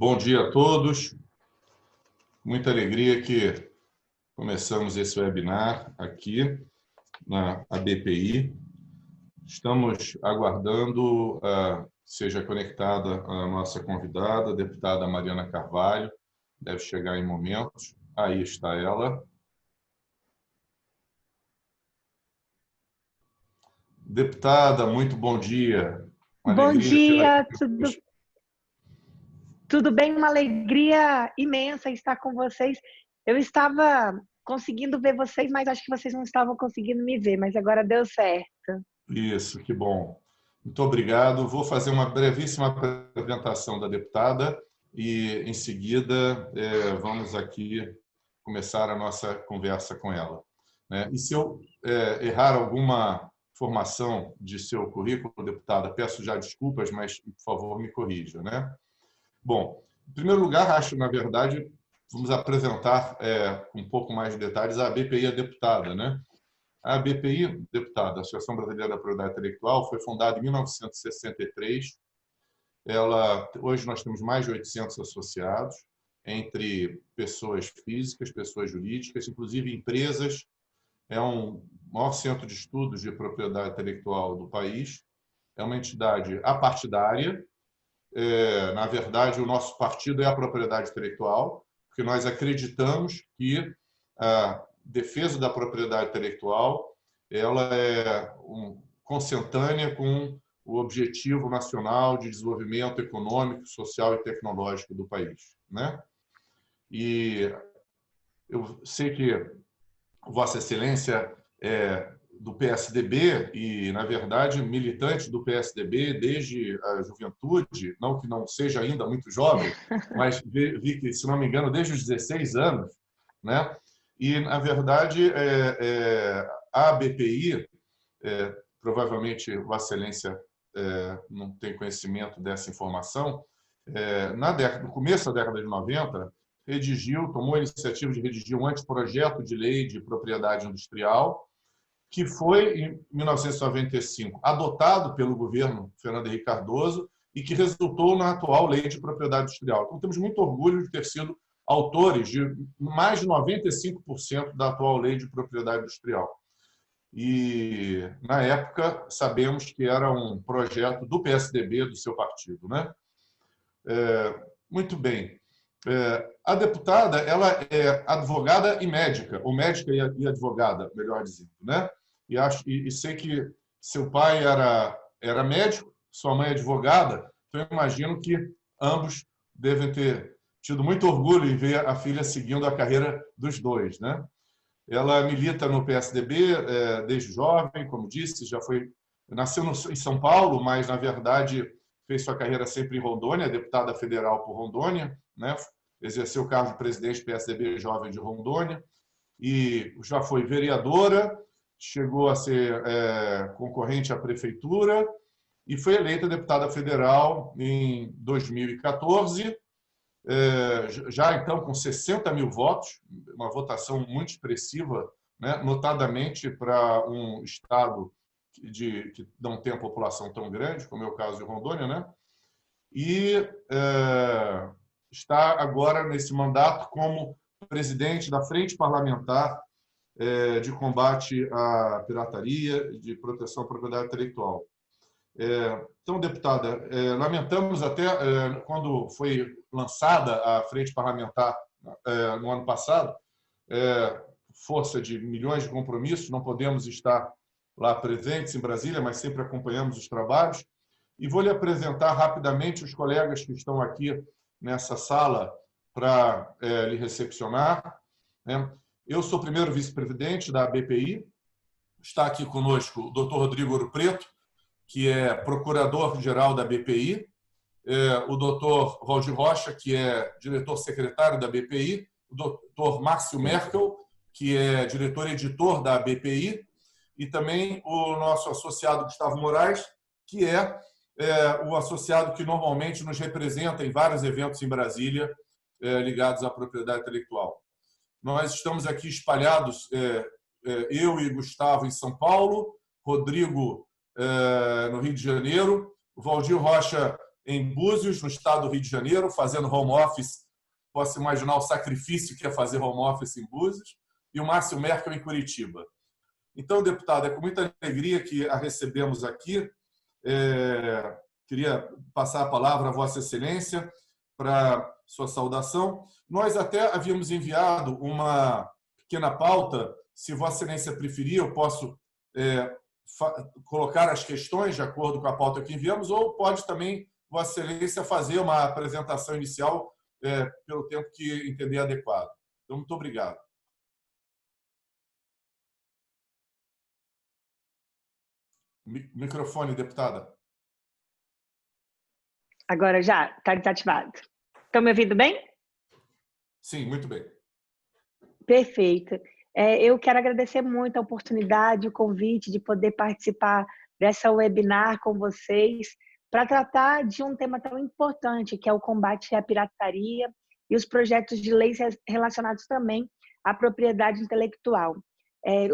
Bom dia a todos. Muita alegria que começamos esse webinar aqui na ABPI. Estamos aguardando seja conectada a nossa convidada, a deputada Mariana Carvalho. Deve chegar em momentos. Aí está ela. Deputada, muito bom dia. Uma bom dia, tudo bem? Uma alegria imensa estar com vocês. Eu estava conseguindo ver vocês, mas acho que vocês não estavam conseguindo me ver, mas agora deu certo. Isso, que bom. Muito obrigado. Vou fazer uma brevíssima apresentação da deputada e, em seguida, vamos aqui começar a nossa conversa com ela. E se eu errar alguma informação de seu currículo, deputada, peço já desculpas, mas, por favor, me corrija. Bom, em primeiro lugar, acho, na verdade, vamos apresentar com um pouco mais de detalhes a ABPI, a deputada. A ABPI, deputada, Associação Brasileira da Propriedade Intelectual, foi fundada em 1963. Hoje nós temos mais de 800 associados, entre pessoas físicas, pessoas jurídicas, inclusive empresas. É o maior centro de estudos de propriedade intelectual do país. É uma entidade apartidária. Na verdade, o nosso partido é a propriedade intelectual, porque nós acreditamos que a defesa da propriedade intelectual ela é consentânea com o Objetivo Nacional de Desenvolvimento Econômico, Social e Tecnológico do país. E eu sei que Vossa Excelência é do PSDB e, na verdade, militante do PSDB desde a juventude, não que não seja ainda muito jovem, mas vi que, se não me engano, desde os 16 anos. E, na verdade, a ABPI, provavelmente Vossa Excelência não tem conhecimento dessa informação, no começo da década de 90, tomou a iniciativa de redigir um anteprojeto de lei de propriedade industrial, que foi, em 1995, adotado pelo governo Fernando Henrique Cardoso e que resultou na atual lei de propriedade industrial. Então, temos muito orgulho de ter sido autores de mais de 95% da atual lei de propriedade industrial. E, na época, sabemos que era um projeto do PSDB, do seu partido. Muito bem. A deputada ela é advogada e médica, ou médica e advogada, melhor dizendo. E sei que seu pai era médico, sua mãe é advogada, então eu imagino que ambos devem ter tido muito orgulho em ver a filha seguindo a carreira dos dois. Ela milita no PSDB desde jovem, como disse, nasceu em São Paulo, mas, na verdade, fez sua carreira sempre em Rondônia, deputada federal por Rondônia, exerceu o cargo de presidente do PSDB Jovem de Rondônia, e já foi vereadora, chegou a ser concorrente à prefeitura e foi eleita deputada federal em 2014, já então com 60 mil votos, uma votação muito expressiva, notadamente para um estado que não tem a população tão grande, como é o caso de Rondônia, e está agora nesse mandato como presidente da Frente Parlamentar de Combate à Pirataria e de Proteção à Propriedade Intelectual. Então, deputada, lamentamos até quando foi lançada a Frente Parlamentar no ano passado, força de milhões de compromissos, não podemos estar lá presentes em Brasília, mas sempre acompanhamos os trabalhos. E vou lhe apresentar rapidamente os colegas que estão aqui nessa sala para lhe recepcionar. Eu sou o primeiro vice-presidente da ABPI. Está aqui conosco o Dr. Rodrigo Ouro Preto, que é procurador-geral da ABPI, o Dr. Valdir Rocha, que é diretor-secretário da ABPI, o Dr. Márcio Merkel, que é diretor-editor da ABPI, e também o nosso associado Gustavo Moraes, que é o associado que normalmente nos representa em vários eventos em Brasília ligados à propriedade intelectual. Nós estamos aqui espalhados, eu e Gustavo em São Paulo, Rodrigo no Rio de Janeiro, o Valdir Rocha em Búzios, no estado do Rio de Janeiro, fazendo home office. Posso imaginar o sacrifício que é fazer home office em Búzios, e o Márcio Merkel em Curitiba. Então, deputada, é com muita alegria que a recebemos aqui. Queria passar a palavra à Vossa Excelência para sua saudação. Nós até havíamos enviado uma pequena pauta. Se Vossa Excelência preferir, eu posso colocar as questões de acordo com a pauta que enviamos, ou pode também Vossa Excelência fazer uma apresentação inicial pelo tempo que entender adequado. Então, muito obrigado. Microfone, deputada. Agora já está desativado. Estão me ouvindo bem? Sim, muito bem. Perfeito. Eu quero agradecer muito a oportunidade, o convite de poder participar dessa webinar com vocês para tratar de um tema tão importante, que é o combate à pirataria e os projetos de leis relacionados também à propriedade intelectual.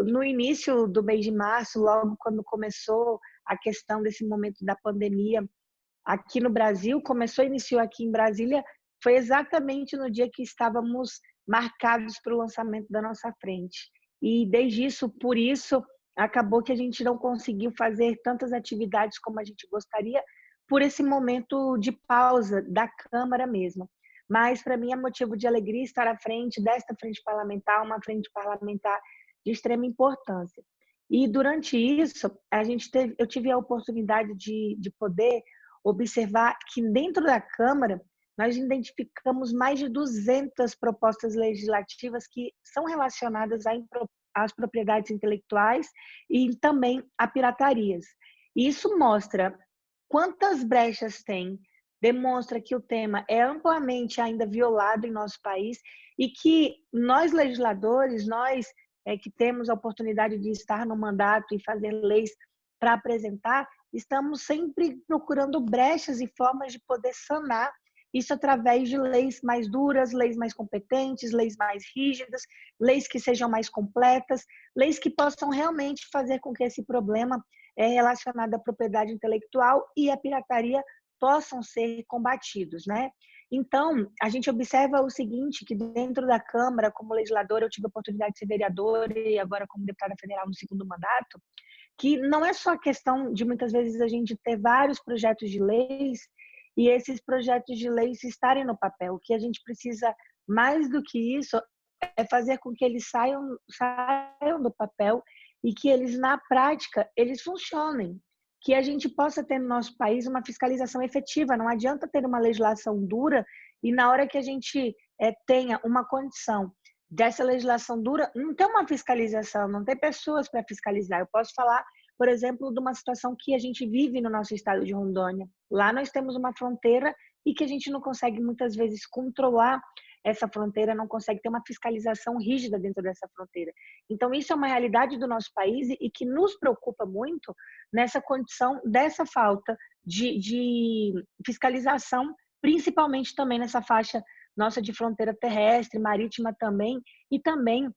No início do mês de março, logo quando começou a questão desse momento da pandemia aqui no Brasil, iniciou aqui em Brasília, foi exatamente no dia que estávamos marcados para o lançamento da nossa frente. E desde isso, por isso, acabou que a gente não conseguiu fazer tantas atividades como a gente gostaria, por esse momento de pausa da Câmara mesmo. Mas, para mim, é motivo de alegria estar à frente desta frente parlamentar, uma frente parlamentar de extrema importância. E, durante isso, eu tive a oportunidade de poder observar que, dentro da Câmara, nós identificamos mais de 200 propostas legislativas que são relacionadas às propriedades intelectuais e também a piratarias. Isso mostra quantas brechas tem, demonstra que o tema é amplamente ainda violado em nosso país e que nós, legisladores, nós que temos a oportunidade de estar no mandato e fazer leis para apresentar, estamos sempre procurando brechas e formas de poder sanar isso através de leis mais duras, leis mais competentes, leis mais rígidas, leis que sejam mais completas, leis que possam realmente fazer com que esse problema relacionado à propriedade intelectual e à pirataria possam ser combatidos, né? Então, a gente observa o seguinte, que dentro da Câmara, como legisladora, eu tive a oportunidade de ser vereadora e agora como deputada federal no segundo mandato, que não é só a questão de muitas vezes a gente ter vários projetos de leis e esses projetos de leis estarem no papel. O que a gente precisa, mais do que isso, é fazer com que eles saiam do papel e que eles, na prática, eles funcionem. Que a gente possa ter no nosso país uma fiscalização efetiva. Não adianta ter uma legislação dura e na hora que a gente tenha uma condição dessa legislação dura, não tem uma fiscalização, não tem pessoas para fiscalizar. Eu posso falar, por exemplo, de uma situação que a gente vive no nosso estado de Rondônia. Lá nós temos uma fronteira e que a gente não consegue muitas vezes controlar essa fronteira, não consegue ter uma fiscalização rígida dentro dessa fronteira. Então, isso é uma realidade do nosso país e que nos preocupa muito nessa condição dessa falta de fiscalização, principalmente também nessa faixa nossa de fronteira terrestre, marítima também, e também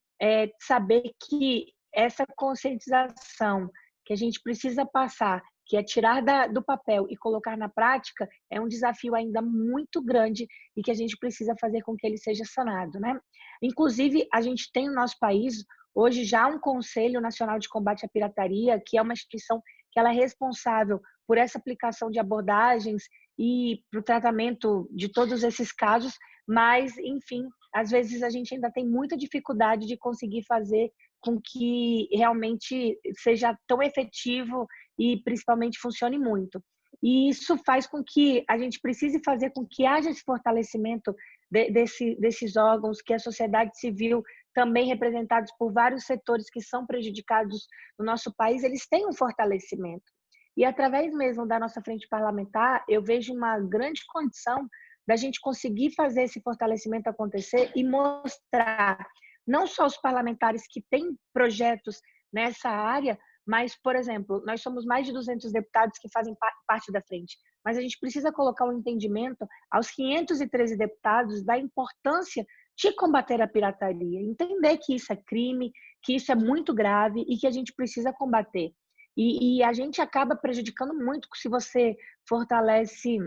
saber que essa conscientização que a gente precisa passar, que é tirar do papel e colocar na prática, é um desafio ainda muito grande e que a gente precisa fazer com que ele seja sanado, né? Inclusive, a gente tem no nosso país hoje já um Conselho Nacional de Combate à Pirataria, que é uma instituição que ela é responsável por essa aplicação de abordagens e para o tratamento de todos esses casos, mas, enfim, às vezes a gente ainda tem muita dificuldade de conseguir fazer com que realmente seja tão efetivo e principalmente funcione muito. E isso faz com que a gente precise fazer com que haja esse fortalecimento desses órgãos, que a sociedade civil, também representados por vários setores que são prejudicados no nosso país, eles têm um fortalecimento. E através mesmo da nossa frente parlamentar, eu vejo uma grande condição da gente conseguir fazer esse fortalecimento acontecer e mostrar não só os parlamentares que têm projetos nessa área, mas, por exemplo, nós somos mais de 200 deputados que fazem parte da frente, mas a gente precisa colocar um entendimento aos 513 deputados da importância de combater a pirataria, entender que isso é crime, que isso é muito grave e que a gente precisa combater. E a gente acaba prejudicando muito se você fortalece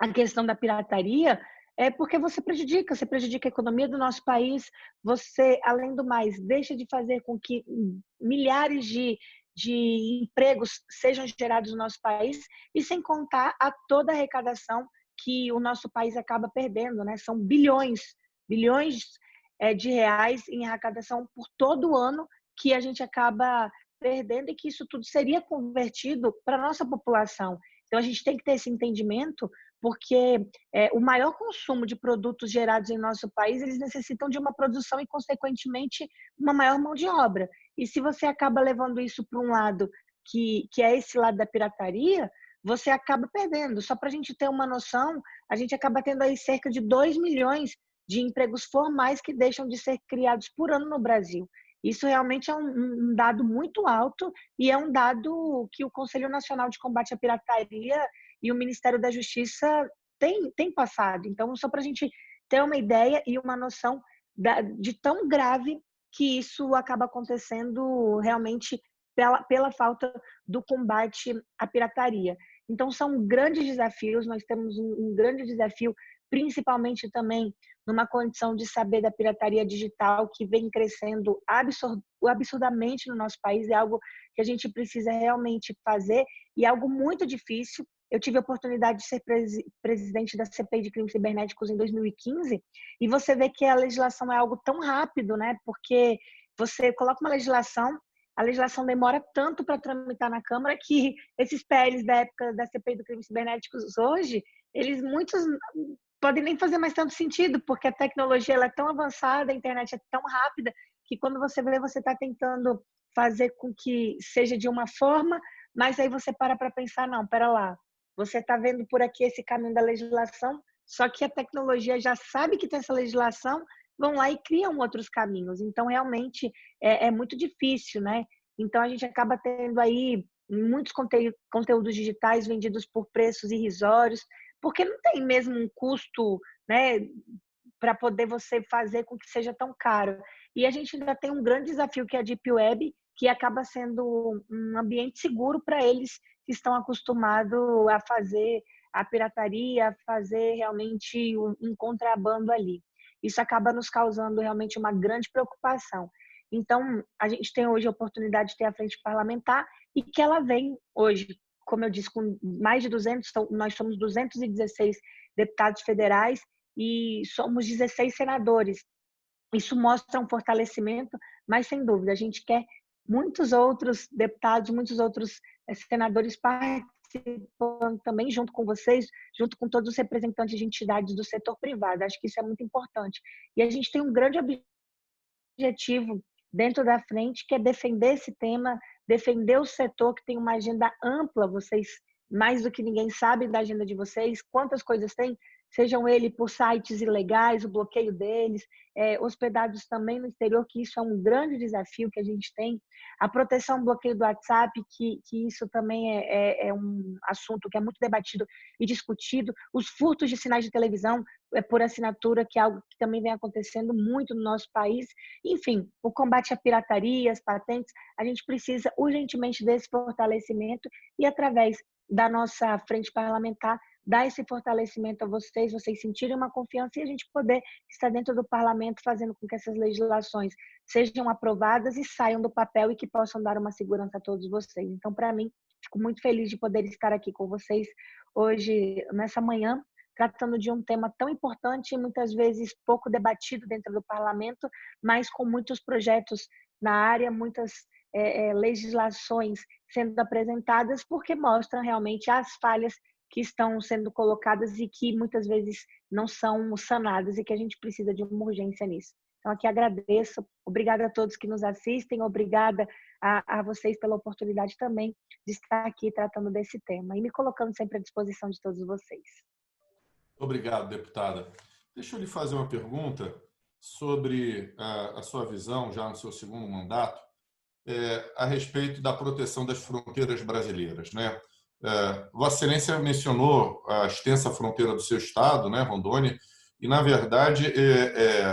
a questão da pirataria, é porque você prejudica a economia do nosso país, você, além do mais, deixa de fazer com que milhares de empregos sejam gerados no nosso país, e sem contar a toda a arrecadação que o nosso país acaba perdendo, né? São bilhões de reais em arrecadação por todo ano que a gente acaba perdendo, e que isso tudo seria convertido para a nossa população. Então, a gente tem que ter esse entendimento, porque o maior consumo de produtos gerados em nosso país, eles necessitam de uma produção e, consequentemente, uma maior mão de obra. E se você acaba levando isso para um lado que é esse lado da pirataria, você acaba perdendo. Só para a gente ter uma noção, a gente acaba tendo aí cerca de 2 milhões de empregos formais que deixam de ser criados por ano no Brasil. Isso realmente é um dado muito alto, e é um dado que o Conselho Nacional de Combate à Pirataria e o Ministério da Justiça tem passado. Então, só para a gente ter uma ideia e uma noção de tão grave que isso acaba acontecendo realmente pela falta do combate à pirataria. Então, são grandes desafios, nós temos um grande desafio, principalmente também numa condição de saber da pirataria digital, que vem crescendo absurdamente no nosso país. É algo que a gente precisa realmente fazer, e é algo muito difícil. Eu tive a oportunidade de ser presidente da CPI de crimes cibernéticos em 2015, e você vê que a legislação é algo tão rápido, né? Porque você coloca uma legislação, a legislação demora tanto para tramitar na Câmara, que esses PLs da época da CPI de crimes cibernéticos hoje, muitos podem nem fazer mais tanto sentido, porque a tecnologia ela é tão avançada, a internet é tão rápida, que quando você vê, você está tentando fazer com que seja de uma forma, mas aí você para pensar, não, pera lá, você está vendo por aqui esse caminho da legislação, só que a tecnologia já sabe que tem essa legislação, vão lá e criam outros caminhos. Então, realmente, é muito difícil, né? Então, a gente acaba tendo aí muitos conteúdos digitais vendidos por preços irrisórios, porque não tem mesmo um custo, né, para poder você fazer com que seja tão caro. E a gente ainda tem um grande desafio, que é a Deep Web, que acaba sendo um ambiente seguro para eles que estão acostumados a fazer a pirataria, a fazer realmente um contrabando ali. Isso acaba nos causando realmente uma grande preocupação. Então, a gente tem hoje a oportunidade de ter a frente parlamentar, e que ela vem hoje, como eu disse, com mais de 200, nós somos 216 deputados federais e somos 16 senadores. Isso mostra um fortalecimento, mas, sem dúvida, a gente quer muitos outros deputados, muitos outros senadores participando também, junto com vocês, junto com todos os representantes de entidades do setor privado. Acho que isso é muito importante. E a gente tem um grande objetivo dentro da frente, que é defender esse tema, defender o setor, que tem uma agenda ampla. Vocês, mais do que ninguém, sabem da agenda de vocês, quantas coisas tem, sejam ele por sites ilegais, o bloqueio deles, hospedados também no exterior, que isso é um grande desafio que a gente tem, a proteção do bloqueio do WhatsApp, que isso também é um assunto que é muito debatido e discutido, os furtos de sinais de televisão por assinatura, que é algo que também vem acontecendo muito no nosso país. Enfim, o combate à pirataria, as patentes, a gente precisa urgentemente desse fortalecimento, e através da nossa frente parlamentar, dar esse fortalecimento a vocês sentirem uma confiança, e a gente poder estar dentro do parlamento fazendo com que essas legislações sejam aprovadas e saiam do papel, e que possam dar uma segurança a todos vocês. Então, para mim, fico muito feliz de poder estar aqui com vocês hoje, nessa manhã, tratando de um tema tão importante e muitas vezes pouco debatido dentro do parlamento, mas com muitos projetos na área, muitas legislações sendo apresentadas, porque mostram realmente as falhas que estão sendo colocadas e que muitas vezes não são sanadas, e que a gente precisa de uma urgência nisso. Então, aqui agradeço. Obrigada a todos que nos assistem. Obrigada a vocês pela oportunidade também de estar aqui tratando desse tema e me colocando sempre à disposição de todos vocês. Obrigado, deputada. Deixa eu lhe fazer uma pergunta sobre a sua visão, já no seu segundo mandato, a respeito da proteção das fronteiras brasileiras, né? Vossa Excelência mencionou a extensa fronteira do seu estado, né, Rondônia, e, na verdade,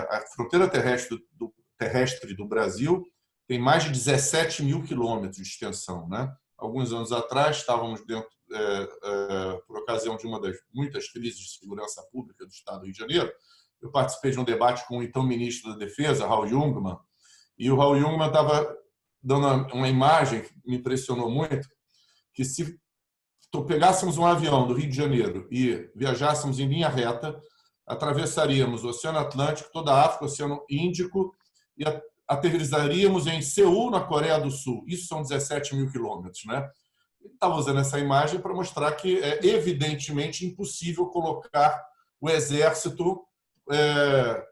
a fronteira terrestre do Brasil tem mais de 17 mil quilômetros de extensão, né? Alguns anos atrás, estávamos dentro, por ocasião ocasião de uma das muitas crises de segurança pública do Estado do Rio de Janeiro, eu participei de um debate com o então ministro da Defesa, Raul Jungmann, e o Raul Jungmann estava dando uma imagem que me impressionou muito, que se pegássemos um avião do Rio de Janeiro e viajássemos em linha reta, atravessaríamos o Oceano Atlântico, toda a África, o Oceano Índico e aterrissaríamos em Seul, na Coreia do Sul. Isso são 17 mil quilômetros, né? Ele estava usando essa imagem para mostrar que é evidentemente impossível colocar o exército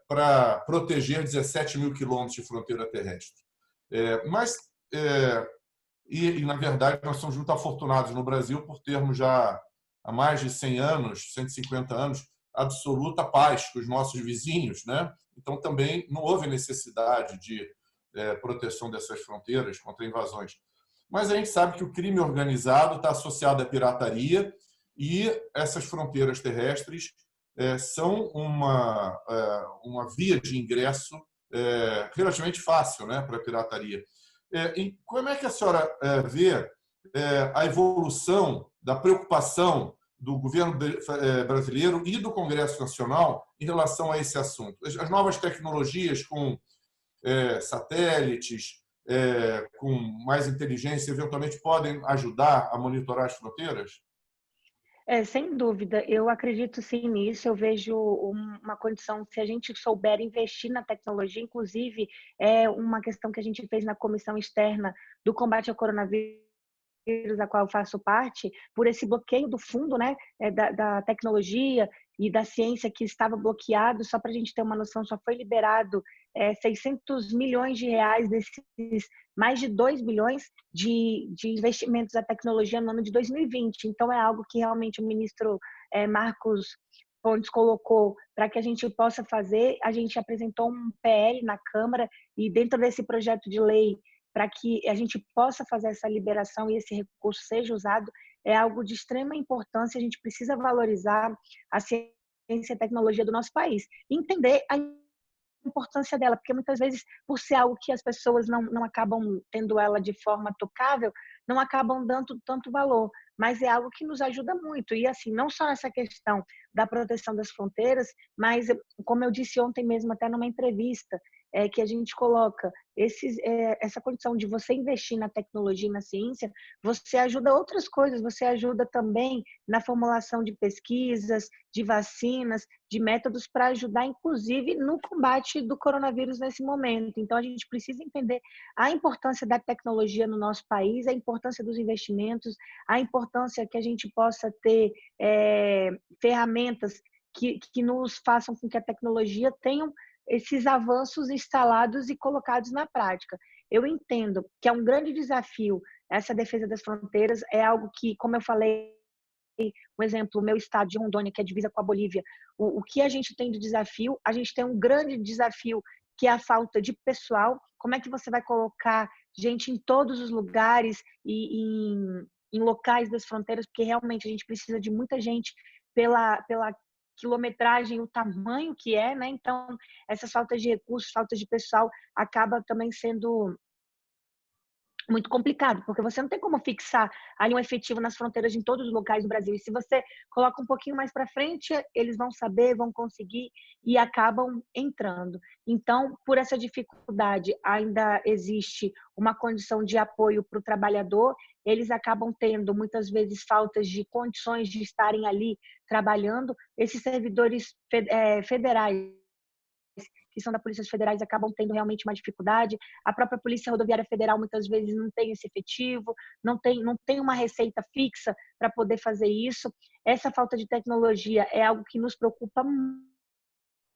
para proteger 17 mil quilômetros de fronteira terrestre. Na verdade, nós somos muito afortunados no Brasil por termos já há mais de 100 anos, 150 anos, absoluta paz com os nossos vizinhos, né? Então, também não houve necessidade de proteção dessas fronteiras contra invasões. Mas a gente sabe que o crime organizado está associado à pirataria e essas fronteiras terrestres são uma via de ingresso relativamente fácil, né, para a pirataria. E como é que a senhora vê a evolução da preocupação do governo brasileiro e do Congresso Nacional em relação a esse assunto? As novas tecnologias com satélites, com mais inteligência, eventualmente podem ajudar a monitorar as fronteiras? Sem dúvida, eu acredito sim nisso. Eu vejo uma condição, se a gente souber investir na tecnologia, inclusive é uma questão que a gente fez na comissão externa do combate ao coronavírus, da qual eu faço parte, por esse bloqueio do fundo, né, da tecnologia e da ciência que estava bloqueado. Só para a gente ter uma noção, só foi liberado 600 milhões de reais desses mais de 2 bilhões de investimentos da tecnologia no ano de 2020. Então, é algo que realmente o ministro Marcos Pontes colocou para que a gente possa fazer. A gente apresentou um PL na Câmara e dentro desse projeto de lei, para que a gente possa fazer essa liberação e esse recurso seja usado, é algo de extrema importância. A gente precisa valorizar a ciência e a tecnologia do nosso país, entender a importância dela, porque muitas vezes, por ser algo que as pessoas não acabam tendo ela de forma tocável, não acabam dando tanto valor, mas é algo que nos ajuda muito. E assim, não só essa questão da proteção das fronteiras, mas como eu disse ontem mesmo, até numa entrevista, que a gente coloca essa condição de você investir na tecnologia e na ciência, você ajuda outras coisas, você ajuda também na formulação de pesquisas, de vacinas, de métodos para ajudar, inclusive, no combate do coronavírus nesse momento. Então, a gente precisa entender a importância da tecnologia no nosso país, a importância dos investimentos, a importância que a gente possa ter ferramentas que nos façam com que a tecnologia tenha esses avanços instalados e colocados na prática. Eu entendo que é um grande desafio essa defesa das fronteiras, é algo que, como eu falei, um exemplo, o meu estado de Rondônia, que é divisa com a Bolívia, o que a gente tem de desafio, a gente tem um grande desafio, que é a falta de pessoal. Como é que você vai colocar gente em todos os lugares e em locais das fronteiras, porque realmente a gente precisa de muita gente pela quilometragem, o tamanho que é, né? Então, essas faltas de recursos, faltas de pessoal, acaba também sendo muito complicado, porque você não tem como fixar ali um efetivo nas fronteiras em todos os locais do Brasil. E se você coloca um pouquinho mais para frente, eles vão saber, vão conseguir e acabam entrando. Então, por essa dificuldade, ainda existe uma condição de apoio para o trabalhador. Eles acabam tendo, muitas vezes, faltas de condições de estarem ali trabalhando. Esses servidores federais, que são da Polícia Federais, acabam tendo realmente uma dificuldade. A própria Polícia Rodoviária Federal muitas vezes não tem esse efetivo, não tem uma receita fixa para poder fazer isso. Essa falta de tecnologia é algo que nos preocupa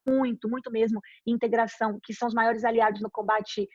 muito, muito mesmo. Integração, que são os maiores aliados no combate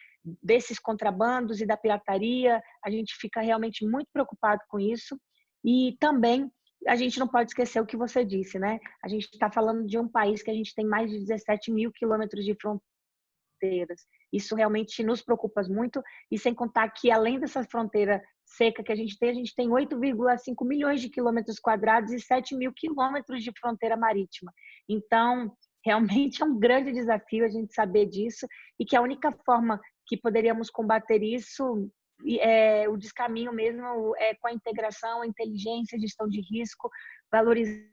desses contrabandos e da pirataria. A gente fica realmente muito preocupado com isso. E também a gente não pode esquecer o que você disse, né? A gente está falando de um país que a gente tem mais de 17 mil quilômetros de fronteiras. Isso realmente nos preocupa muito, e sem contar que, além dessa fronteira seca que a gente tem 8,5 milhões de quilômetros quadrados e 7 mil quilômetros de fronteira marítima. Então, realmente é um grande desafio a gente saber disso, e que a única forma que poderíamos combater isso o descaminho mesmo com a integração, a inteligência, a gestão de risco, valorizando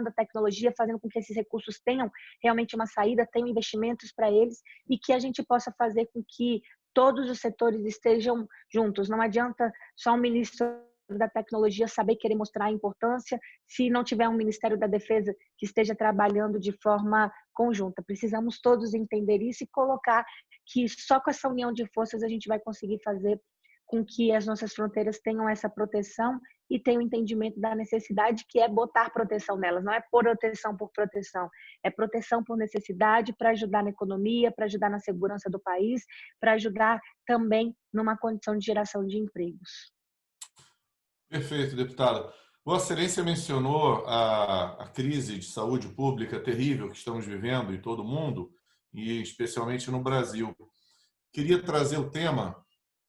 a tecnologia, fazendo com que esses recursos tenham realmente uma saída, tenham investimentos para eles e que a gente possa fazer com que todos os setores estejam juntos. Não adianta só um ministro da tecnologia saber querer mostrar a importância se não tiver um Ministério da Defesa que esteja trabalhando de forma conjunta. Precisamos todos entender isso e colocar que só com essa união de forças a gente vai conseguir fazer com que as nossas fronteiras tenham essa proteção e tenham o entendimento da necessidade que é botar proteção nelas. Não é proteção por proteção, é proteção por necessidade para ajudar na economia, para ajudar na segurança do país, para ajudar também numa condição de geração de empregos. Perfeito, deputada. Vossa Excelência mencionou a crise de saúde pública terrível que estamos vivendo em todo o mundo, e especialmente no Brasil. Queria trazer o tema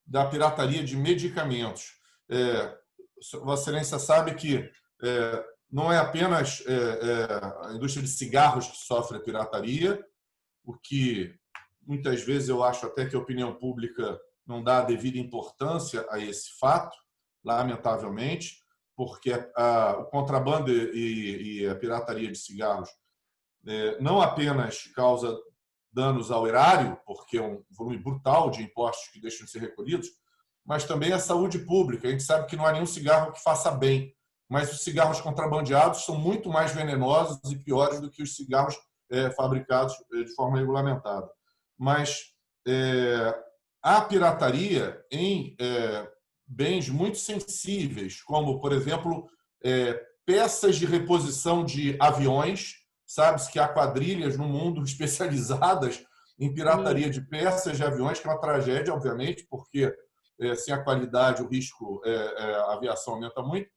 da pirataria de medicamentos. Vossa Excelência sabe que não é apenas a indústria de cigarros que sofre a pirataria, o que muitas vezes eu acho até que a opinião pública não dá a devida importância a esse fato, lamentavelmente, porque o contrabando e a pirataria de cigarros não apenas causa danos ao erário, porque é um volume brutal de impostos que deixam de ser recolhidos, mas também a saúde pública. A gente sabe que não há nenhum cigarro que faça bem, mas os cigarros contrabandeados são muito mais venenosos e piores do que os cigarros fabricados de forma regulamentada. Mas há pirataria em bens muito sensíveis, como, por exemplo, peças de reposição de aviões. Sabe-se que há quadrilhas no mundo especializadas em pirataria de peças de aviões, que é uma tragédia, obviamente, porque sem a qualidade, o risco, a aviação aumenta muito.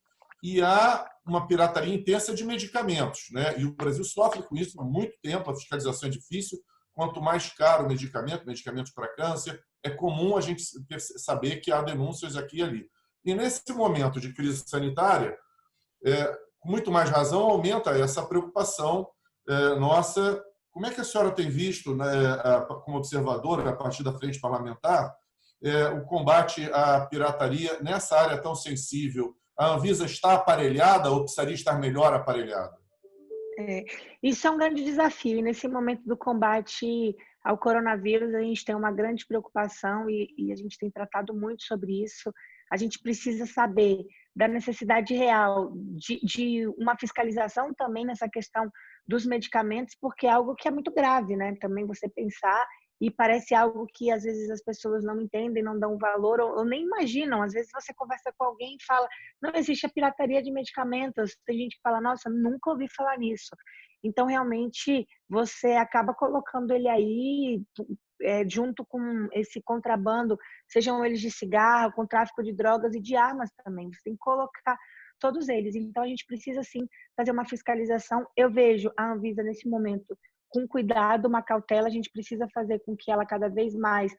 E há uma pirataria intensa de medicamentos, né? E o Brasil sofre com isso há muito tempo, a fiscalização é difícil. Quanto mais caro o medicamento, medicamentos para câncer, é comum a gente saber que há denúncias aqui e ali. E nesse momento de crise sanitária, com muito mais razão, aumenta essa preocupação nossa. Como é que a senhora tem visto, né, como observadora, a partir da frente parlamentar, o combate à pirataria nessa área tão sensível? A Anvisa está aparelhada ou precisaria estar melhor aparelhada? Isso é um grande desafio. E nesse momento do combate ao coronavírus, a gente tem uma grande preocupação e a gente tem tratado muito sobre isso. A gente precisa saber da necessidade real de uma fiscalização também nessa questão dos medicamentos, porque é algo que é muito grave, né? Também você pensar, e parece algo que às vezes as pessoas não entendem, não dão valor ou nem imaginam. Às vezes você conversa com alguém e fala, não existe a pirataria de medicamentos. Tem gente que fala, nossa, nunca ouvi falar nisso. Então, realmente, você acaba colocando ele aí junto com esse contrabando, sejam eles de cigarro, com tráfico de drogas e de armas também. Você tem que colocar todos eles. Então, a gente precisa, sim, fazer uma fiscalização. Eu vejo a Anvisa, nesse momento, com cuidado, uma cautela. A gente precisa fazer com que ela, cada vez mais,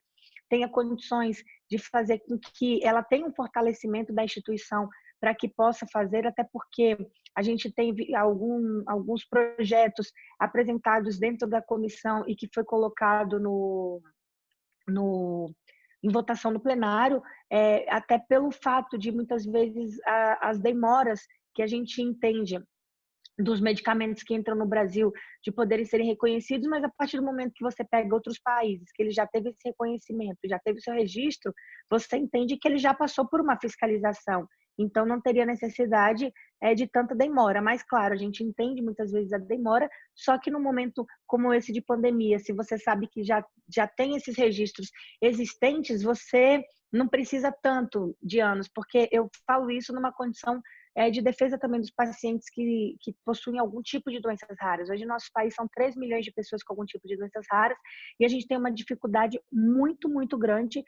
tenha condições de fazer com que ela tenha um fortalecimento da instituição para que possa fazer, até porque a gente tem alguns projetos apresentados dentro da comissão e que foi colocado em votação no plenário, até pelo fato de, muitas vezes, as demoras que a gente entende dos medicamentos que entram no Brasil, de poderem serem reconhecidos, mas a partir do momento que você pega outros países, que ele já teve esse reconhecimento, já teve o seu registro, você entende que ele já passou por uma fiscalização. Então, não teria necessidade de tanta demora. Mas, claro, a gente entende muitas vezes a demora, só que num momento como esse de pandemia, se você sabe que já tem esses registros existentes, você não precisa tanto de anos, porque eu falo isso numa condição de defesa também dos pacientes que possuem algum tipo de doenças raras. Hoje, no nosso país, são 3 milhões de pessoas com algum tipo de doenças raras e a gente tem uma dificuldade muito, muito grande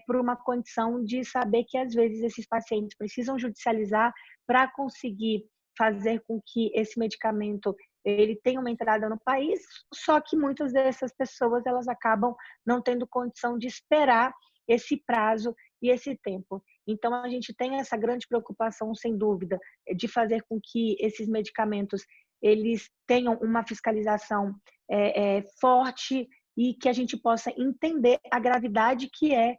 por uma condição de saber que, às vezes, esses pacientes precisam judicializar para conseguir fazer com que esse medicamento ele tenha uma entrada no país, só que muitas dessas pessoas elas acabam não tendo condição de esperar esse prazo e esse tempo. Então, a gente tem essa grande preocupação, sem dúvida, de fazer com que esses medicamentos eles tenham uma fiscalização forte e que a gente possa entender a gravidade que é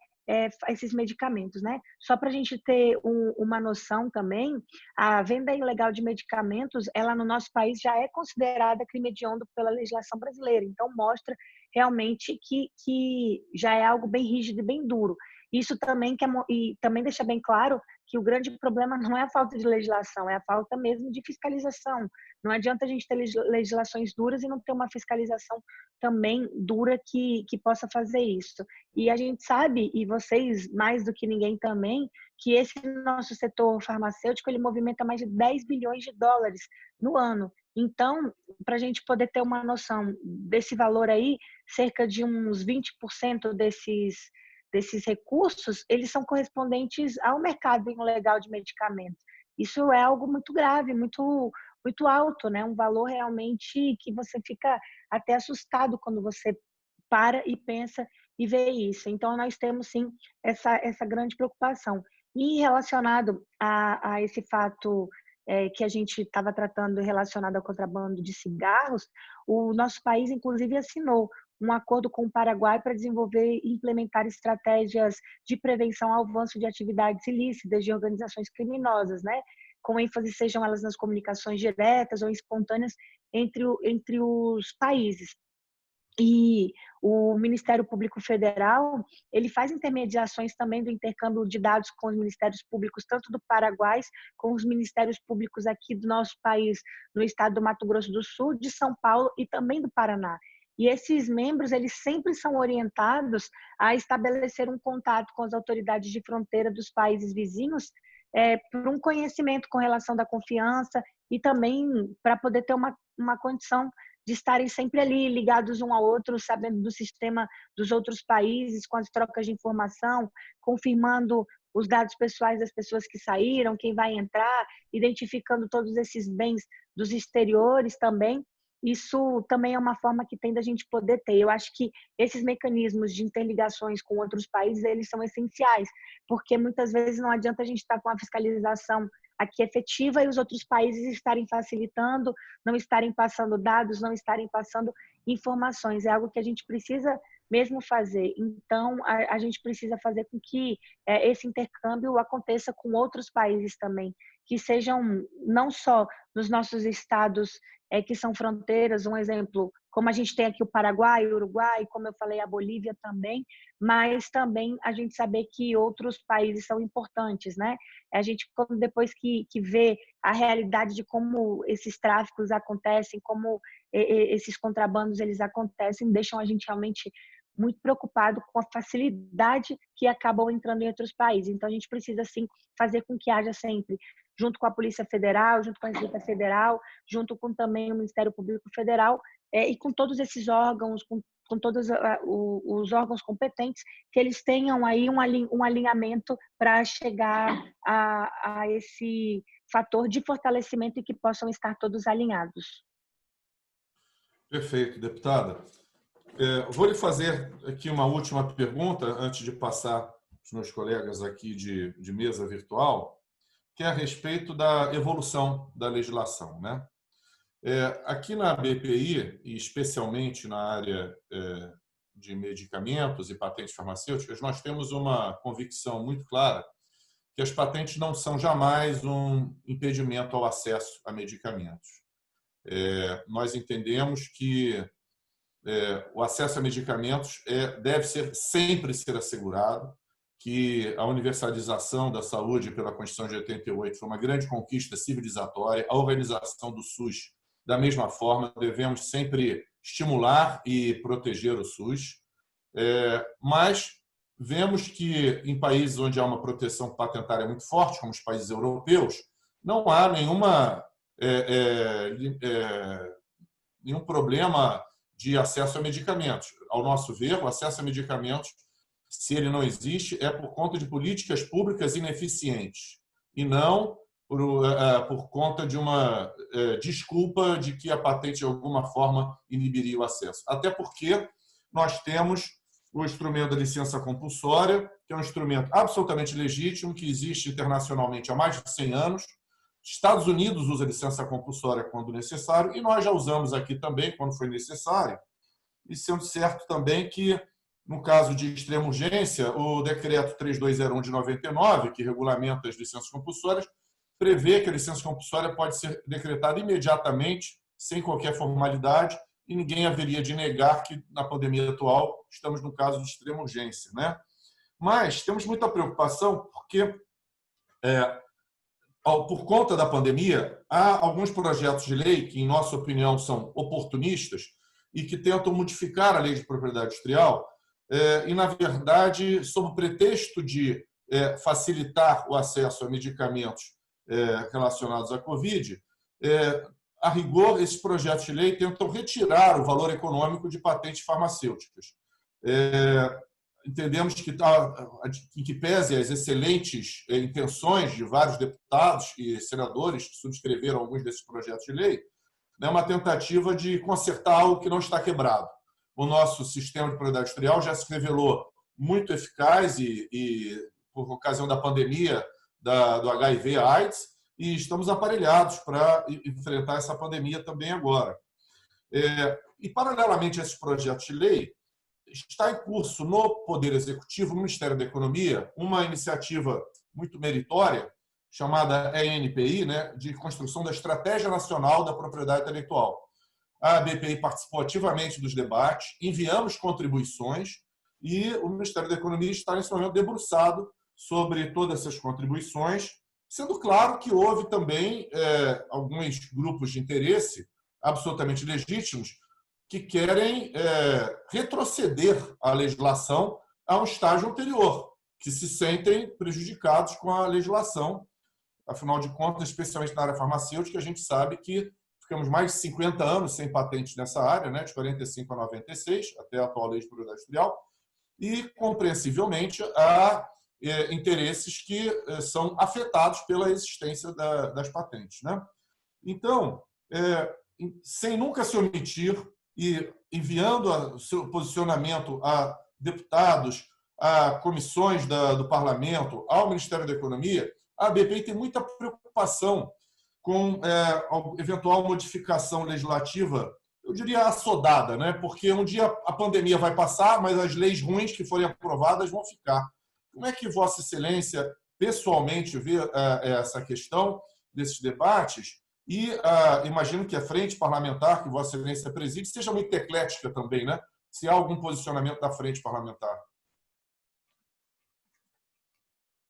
esses medicamentos, né? Só para a gente ter uma noção também, a venda ilegal de medicamentos, ela no nosso país já é considerada crime hediondo pela legislação brasileira. Então, mostra realmente que já é algo bem rígido e bem duro. Isso também, e também deixa bem claro que o grande problema não é a falta de legislação, é a falta mesmo de fiscalização. Não adianta a gente ter legislações duras e não ter uma fiscalização também dura que possa fazer isso. E a gente sabe, e vocês mais do que ninguém também, que esse nosso setor farmacêutico ele movimenta mais de 10 bilhões de dólares no ano. Então, para a gente poder ter uma noção desse valor aí, cerca de uns 20% desses recursos, eles são correspondentes ao mercado ilegal de medicamentos. Isso é algo muito grave, muito alto, né? Um valor realmente que você fica até assustado quando você para e pensa e vê isso. Então, nós temos, sim, essa grande preocupação. E relacionado a esse fato que a gente estava tratando relacionado ao contrabando de cigarros, o nosso país, inclusive, assinou um acordo com o Paraguai para desenvolver e implementar estratégias de prevenção ao avanço de atividades ilícitas de organizações criminosas, né? Com ênfase, sejam elas nas comunicações diretas ou espontâneas entre os países. E o Ministério Público Federal, ele faz intermediações também do intercâmbio de dados com os ministérios públicos, tanto do Paraguai, com os ministérios públicos aqui do nosso país, no estado do Mato Grosso do Sul, de São Paulo e também do Paraná. E esses membros, eles sempre são orientados a estabelecer um contato com as autoridades de fronteira dos países vizinhos, por um conhecimento com relação da confiança e também para poder ter uma condição de estarem sempre ali ligados um ao outro, sabendo do sistema dos outros países, com as trocas de informação, confirmando os dados pessoais das pessoas que saíram, quem vai entrar, identificando todos esses bens dos exteriores também. Isso também é uma forma que tem da gente poder ter. Eu acho que esses mecanismos de interligações com outros países, eles são essenciais, porque muitas vezes não adianta a gente estar com a fiscalização aqui efetiva e os outros países estarem facilitando, não estarem passando dados, não estarem passando informações. É algo que a gente precisa mesmo fazer. Então, a gente precisa fazer com que esse intercâmbio aconteça com outros países também, que sejam não só nos nossos estados que são fronteiras, um exemplo, como a gente tem aqui o Paraguai, o Uruguai, como eu falei, a Bolívia também, mas também a gente saber que outros países são importantes, né? A gente, depois que vê a realidade de como esses tráficos acontecem, como esses contrabandos eles acontecem, deixam a gente realmente muito preocupado com a facilidade que acabam entrando em outros países. Então, a gente precisa, sim, fazer com que haja sempre, junto com a Polícia Federal, junto com a Receita Federal, junto com também o Ministério Público Federal, e com todos esses órgãos, com todos os órgãos competentes, que eles tenham aí um alinhamento para chegar a esse fator de fortalecimento e que possam estar todos alinhados. Perfeito, deputada. Vou lhe fazer aqui uma última pergunta, antes de passar os meus colegas aqui de mesa virtual, que é a respeito da evolução da legislação, né? Aqui na BPI, e especialmente na área de medicamentos e patentes farmacêuticas, nós temos uma convicção muito clara que as patentes não são jamais um impedimento ao acesso a medicamentos. Nós entendemos que o acesso a medicamentos deve sempre ser assegurado, que a universalização da saúde pela Constituição de 88 foi uma grande conquista civilizatória, a organização do SUS, da mesma forma, devemos sempre estimular e proteger o SUS, mas vemos que em países onde há uma proteção patentária muito forte, como os países europeus, não há nenhum problema de acesso a medicamentos. Ao nosso ver, o acesso a medicamentos, se ele não existe, é por conta de políticas públicas ineficientes e não por conta de uma desculpa de que a patente, de alguma forma, inibiria o acesso. Até porque nós temos o instrumento da licença compulsória, que é um instrumento absolutamente legítimo, que existe internacionalmente há mais de 100 anos. Estados Unidos usa licença compulsória quando necessário, e nós já usamos aqui também quando foi necessário, e sendo certo também que No caso de extrema urgência, o decreto 3201 de 99, que regulamenta as licenças compulsórias, prevê que a licença compulsória pode ser decretada imediatamente, sem qualquer formalidade, e ninguém haveria de negar que, na pandemia atual, estamos no caso de extrema urgência, né? Mas temos muita preocupação porque, por conta da pandemia, há alguns projetos de lei que, em nossa opinião, são oportunistas e que tentam modificar a lei de propriedade industrial e, na verdade, sob o pretexto de facilitar o acesso a medicamentos relacionados à Covid, a rigor, esses projetos de lei tentam retirar o valor econômico de patentes farmacêuticas. Entendemos que, em que pese as excelentes intenções de vários deputados e senadores que subscreveram alguns desses projetos de lei, é uma tentativa de consertar algo que não está quebrado. O nosso sistema de propriedade industrial já se revelou muito eficaz e por ocasião da pandemia do HIV/AIDS, e estamos aparelhados para enfrentar essa pandemia também agora. E, paralelamente a esses projetos de lei, está em curso no Poder Executivo, no Ministério da Economia, uma iniciativa muito meritória, chamada ENPI, né, de construção da Estratégia Nacional da Propriedade Intelectual. A BPI participou ativamente dos debates, enviamos contribuições e o Ministério da Economia está, nesse momento, debruçado sobre todas essas contribuições, sendo claro que houve também alguns grupos de interesse absolutamente legítimos que querem retroceder a legislação a um estágio anterior, que se sentem prejudicados com a legislação. Afinal de contas, especialmente na área farmacêutica, a gente sabe que ficamos mais de 50 anos sem patentes nessa área, né, de 45 a 96, até a atual lei de propriedade industrial, e, compreensivelmente, há interesses que são afetados pela existência das patentes, né? Então, sem nunca se omitir e enviando o seu posicionamento a deputados, a comissões do Parlamento, ao Ministério da Economia, a BPI tem muita preocupação com a eventual modificação legislativa, eu diria assodada, né? Porque um dia a pandemia vai passar, mas as leis ruins que forem aprovadas vão ficar. Como é que Vossa Excelência pessoalmente vê essa questão desses debates? E imagino que a frente parlamentar que Vossa Excelência preside seja muito eclética também, né? Se há algum posicionamento da frente parlamentar.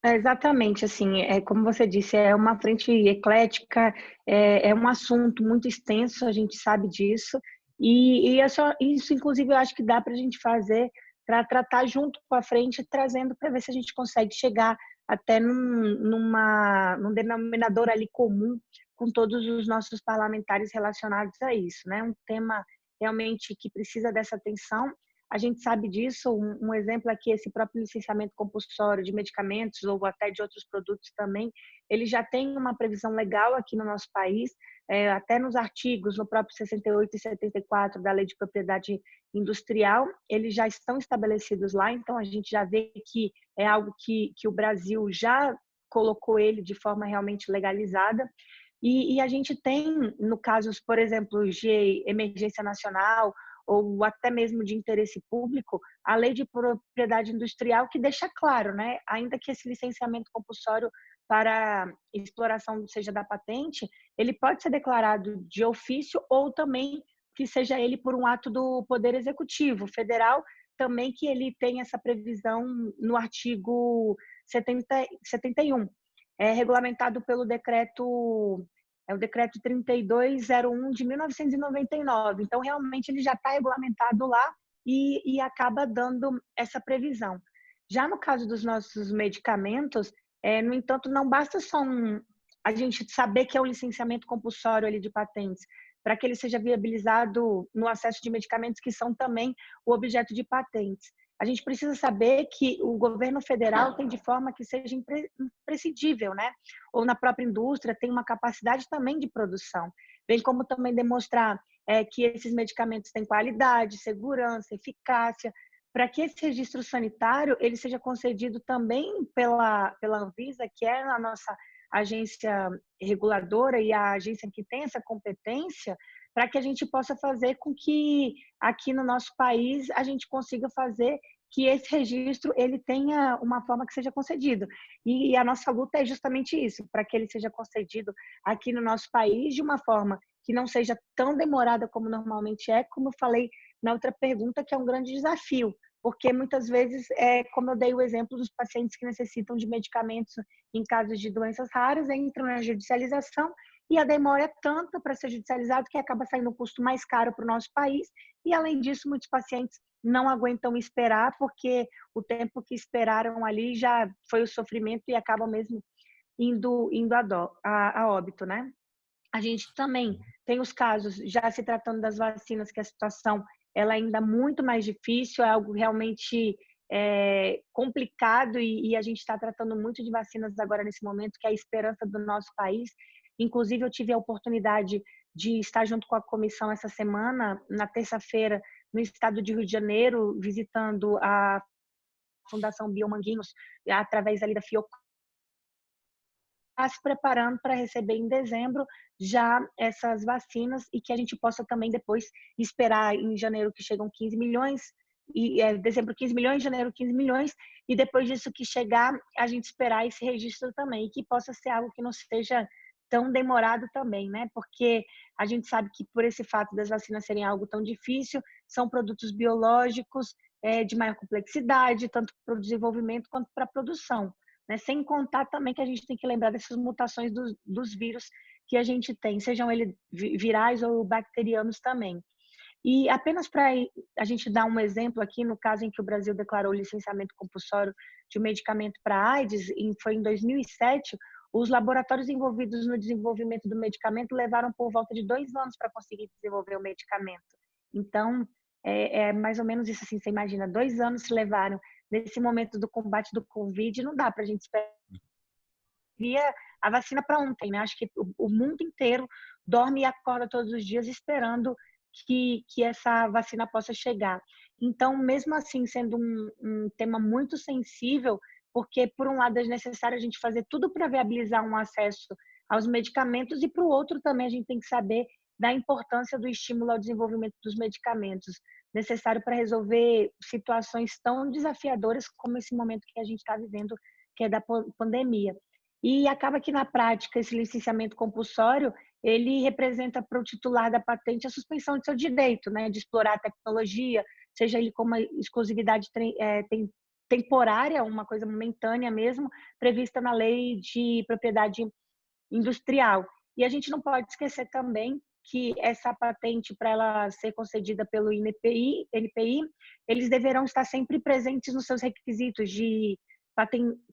Exatamente, assim, como você disse, é uma frente eclética, é um assunto muito extenso, a gente sabe disso, e isso, inclusive, eu acho que dá para a gente fazer para tratar junto com a frente, trazendo para ver se a gente consegue chegar até num denominador ali comum com todos os nossos parlamentares relacionados a isso, né? Um tema realmente que precisa dessa atenção. A gente sabe disso, um exemplo é que esse próprio licenciamento compulsório de medicamentos ou até de outros produtos também, ele já tem uma previsão legal aqui no nosso país, até nos artigos, no próprio 68 e 74 da Lei de Propriedade Industrial, eles já estão estabelecidos lá, então a gente já vê que é algo que o Brasil já colocou ele de forma realmente legalizada. E a gente tem, no caso, por exemplo, de emergência nacional, ou até mesmo de interesse público, a lei de propriedade industrial que deixa claro, né, ainda que esse licenciamento compulsório para exploração seja da patente, ele pode ser declarado de ofício ou também que seja ele por um ato do Poder Executivo Federal, também que ele tem essa previsão no artigo 71, regulamentado pelo decreto o decreto 3201 de 1999. Então, realmente, ele já está regulamentado lá e acaba dando essa previsão. Já no caso dos nossos medicamentos, no entanto, não basta só a gente saber que é um licenciamento compulsório ali de patentes, para que ele seja viabilizado no acesso de medicamentos que são também o objeto de patentes. A gente precisa saber que o governo federal tem de forma que seja imprescindível, né? Ou na própria indústria tem uma capacidade também de produção, bem como também demonstrar que esses medicamentos têm qualidade, segurança, eficácia, para que esse registro sanitário ele seja concedido também pela Anvisa, que é a nossa agência reguladora e a agência que tem essa competência, para que a gente possa fazer com que aqui no nosso país a gente consiga fazer que esse registro ele tenha uma forma que seja concedido. E a nossa luta é justamente isso, para que ele seja concedido aqui no nosso país de uma forma que não seja tão demorada como normalmente é, como eu falei na outra pergunta, que é um grande desafio, porque muitas vezes, como eu dei o exemplo dos pacientes que necessitam de medicamentos em casos de doenças raras, entram na judicialização e a demora é tanta para ser judicializado que acaba saindo um custo mais caro para o nosso país e, além disso, muitos pacientes não aguentam esperar porque o tempo que esperaram ali já foi o sofrimento e acabam mesmo indo a óbito, né? A gente também tem os casos, já se tratando das vacinas, que a situação ela é ainda muito mais difícil, é algo realmente complicado e a gente está tratando muito de vacinas agora nesse momento, que é a esperança do nosso país. Inclusive, eu tive a oportunidade de estar junto com a comissão essa semana, na terça-feira, no estado de Rio de Janeiro, visitando a Fundação Biomanguinhos, através ali da Fiocruz, se preparando para receber em dezembro já essas vacinas e que a gente possa também depois esperar em janeiro que chegam 15 milhões, e dezembro 15 milhões, janeiro 15 milhões, e depois disso que chegar, a gente esperar esse registro também, e que possa ser algo que não seja tão demorado também, né? Porque a gente sabe que por esse fato das vacinas serem algo tão difícil, são produtos biológicos de maior complexidade, tanto para o desenvolvimento quanto para a produção. Né? Sem contar também que a gente tem que lembrar dessas mutações dos vírus que a gente tem, sejam eles virais ou bacterianos também. E apenas para a gente dar um exemplo aqui, no caso em que o Brasil declarou licenciamento compulsório de um medicamento para AIDS, foi em 2007, os laboratórios envolvidos no desenvolvimento do medicamento levaram por volta de 2 anos para conseguir desenvolver o medicamento. Então, é mais ou menos isso, assim, você imagina, 2 anos se levaram nesse momento do combate do Covid, não dá para a gente esperar a vacina para ontem, né? Acho que o mundo inteiro dorme e acorda todos os dias esperando que essa vacina possa chegar. Então, mesmo assim, sendo um tema muito sensível, porque, por um lado, é necessário a gente fazer tudo para viabilizar um acesso aos medicamentos e, por outro, também a gente tem que saber da importância do estímulo ao desenvolvimento dos medicamentos, necessário para resolver situações tão desafiadoras como esse momento que a gente está vivendo, que é da pandemia. E acaba que, na prática, esse licenciamento compulsório, ele representa para o titular da patente a suspensão de seu direito, né, de explorar a tecnologia, seja ele com uma exclusividade temporária, uma coisa momentânea mesmo, prevista na lei de propriedade industrial. E a gente não pode esquecer também que essa patente, para ela ser concedida pelo NPI, eles deverão estar sempre presentes nos seus requisitos de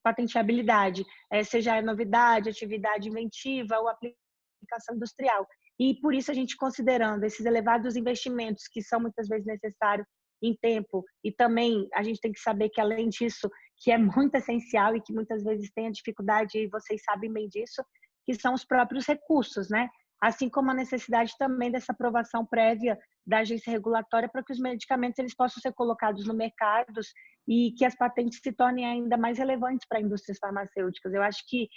patenteabilidade, seja a novidade, atividade inventiva ou aplicação industrial. E por isso a gente, considerando esses elevados investimentos que são muitas vezes necessários em tempo, e também a gente tem que saber que, além disso, que é muito essencial e que muitas vezes tem a dificuldade, e vocês sabem bem disso, que são os próprios recursos, né? Assim como a necessidade também dessa aprovação prévia da agência regulatória para que os medicamentos eles possam ser colocados no mercado e que as patentes se tornem ainda mais relevantes para indústrias farmacêuticas. Eu acho que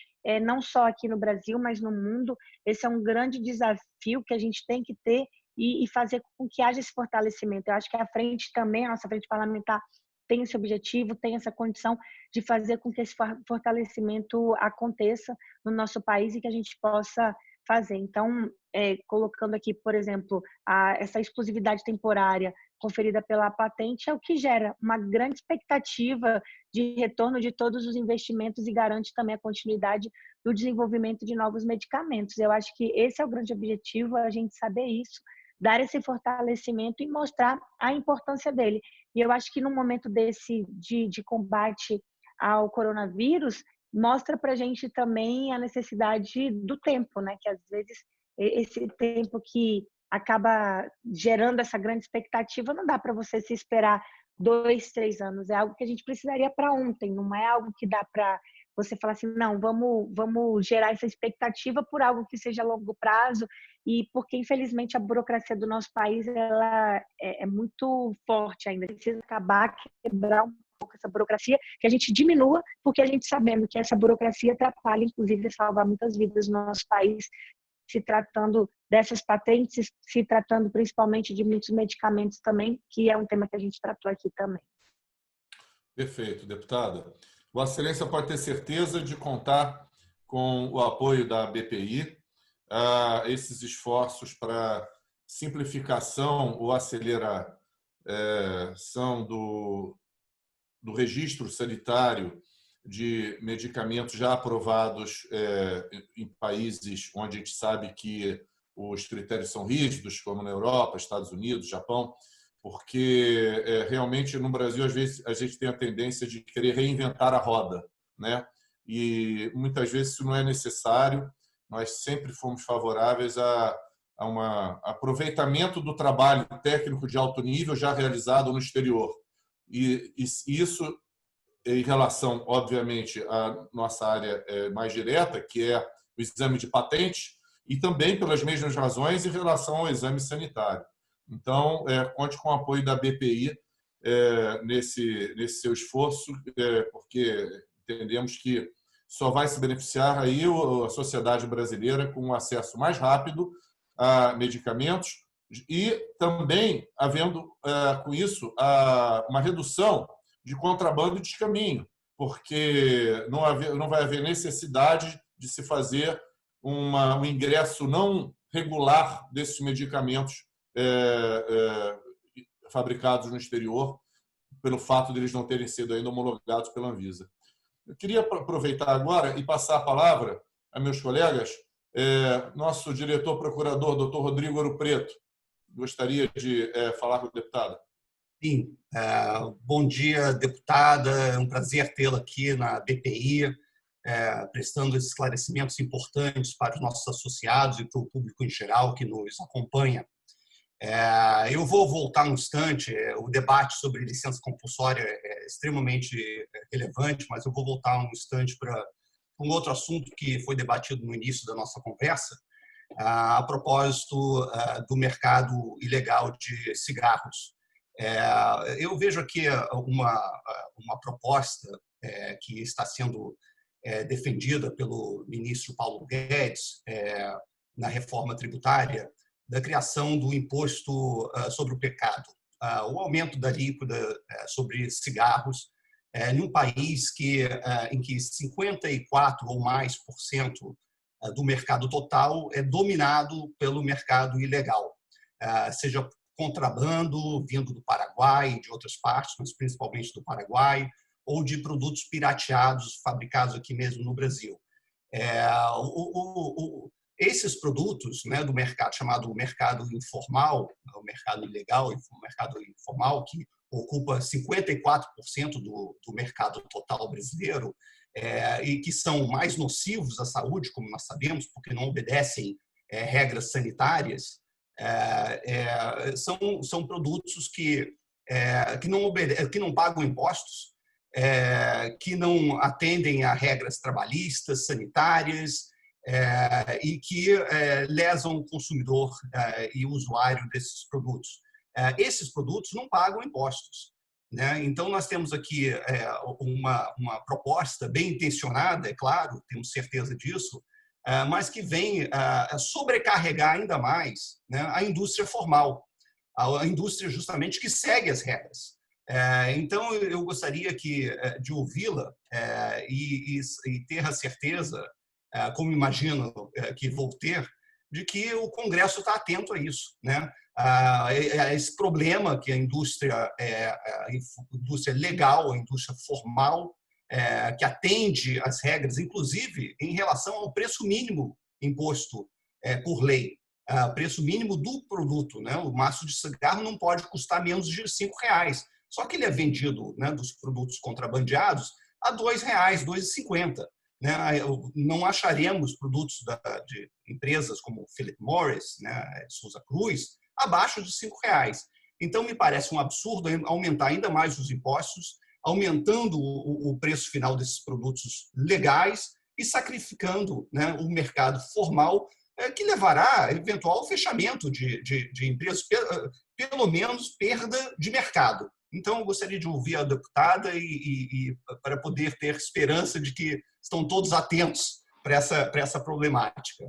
não só aqui no Brasil, mas no mundo, esse é um grande desafio que a gente tem que ter e fazer com que haja esse fortalecimento. Eu acho que a frente também, a nossa frente parlamentar, tem esse objetivo, tem essa condição de fazer com que esse fortalecimento aconteça no nosso país e que a gente possa fazer. Então, colocando aqui, por exemplo, essa exclusividade temporária conferida pela patente é o que gera uma grande expectativa de retorno de todos os investimentos e garante também a continuidade do desenvolvimento de novos medicamentos. Eu acho que esse é o grande objetivo, a gente saber isso, dar esse fortalecimento e mostrar a importância dele. E eu acho que no momento desse de combate ao coronavírus, mostra para a gente também a necessidade do tempo, né? Que às vezes esse tempo que acaba gerando essa grande expectativa, não dá para você se esperar 2, 3 anos. É algo que a gente precisaria para ontem, não é algo que dá para você falar assim, não, vamos gerar essa expectativa por algo que seja a longo prazo, e porque, infelizmente, a burocracia do nosso país ela é muito forte ainda. Precisa acabar, quebrar um pouco essa burocracia, que a gente diminua, porque a gente sabendo que essa burocracia atrapalha, inclusive, salvar muitas vidas no nosso país, se tratando dessas patentes, se tratando principalmente de muitos medicamentos também, que é um tema que a gente tratou aqui também. Perfeito, deputada. Vossa Excelência pode ter certeza de contar com o apoio da BPI a esses esforços para simplificação ou aceleração do registro sanitário de medicamentos já aprovados em países onde a gente sabe que os critérios são rígidos, como na Europa, Estados Unidos, Japão, porque realmente no Brasil, às vezes, a gente tem a tendência de querer reinventar a roda, né? E muitas vezes isso não é necessário. Nós sempre fomos favoráveis a um aproveitamento do trabalho técnico de alto nível já realizado no exterior. E isso em relação, obviamente, à nossa área mais direta, que é o exame de patente, e também pelas mesmas razões em relação ao exame sanitário. Então, conte com o apoio da BPI nesse seu esforço, porque entendemos que só vai se beneficiar aí a sociedade brasileira com um acesso mais rápido a medicamentos e também havendo com isso uma redução de contrabando e descaminho, porque não vai haver necessidade de se fazer um ingresso não regular desses medicamentos fabricados no exterior, pelo fato de eles não terem sido ainda homologados pela Anvisa. Eu queria aproveitar agora e passar a palavra a meus colegas, nosso diretor procurador, doutor Rodrigo Ouro Preto, gostaria de falar com o deputado. Sim, bom dia, deputada. É um prazer tê-la aqui na BPI, prestando esclarecimentos importantes para os nossos associados e para o público em geral que nos acompanha. Eu vou voltar um instante, o debate sobre licença compulsória é extremamente relevante, mas eu vou voltar um instante para um outro assunto que foi debatido no início da nossa conversa, a propósito do mercado ilegal de cigarros. Eu vejo aqui uma proposta que está sendo defendida pelo ministro Paulo Guedes na reforma tributária, da criação do imposto sobre o pecado, o aumento da alíquota sobre cigarros em um país em que 54 ou mais por cento do mercado total é dominado pelo mercado ilegal, seja contrabando vindo do Paraguai e de outras partes, mas principalmente do Paraguai, ou de produtos pirateados fabricados aqui mesmo no Brasil. Esses produtos, né, do mercado chamado mercado informal, o mercado ilegal, o mercado informal, que ocupa 54% do mercado total brasileiro, e que são mais nocivos à saúde, como nós sabemos, porque não obedecem regras sanitárias, são produtos que não pagam impostos, que não atendem a regras trabalhistas, sanitárias, e que lesam o consumidor e o usuário desses produtos. Esses produtos não pagam impostos, né? Então, nós temos aqui uma proposta bem intencionada, é claro, temos certeza disso, mas que vem sobrecarregar ainda mais, né, a indústria formal, a indústria justamente que segue as regras. Então, eu gostaria de ouvi-la e ter a certeza, como imagino que vou ter, de que o Congresso está atento a isso, né? A esse problema que a indústria legal, a indústria formal, que atende às regras, inclusive em relação ao preço mínimo imposto por lei, preço mínimo do produto, né? O maço de cigarro não pode custar menos de R$5, só que ele é vendido, né, dos produtos contrabandeados a R$2, R$2,50. Né? Não acharemos produtos de empresas como Philip Morris, né, Souza Cruz, abaixo de R$5. Então, me parece um absurdo aumentar ainda mais os impostos, aumentando o preço final desses produtos legais e sacrificando, né, o mercado formal, que levará a eventual fechamento de empresas, pelo menos perda de mercado. Então, eu gostaria de ouvir a deputada para poder ter esperança de que estão todos atentos para essa problemática.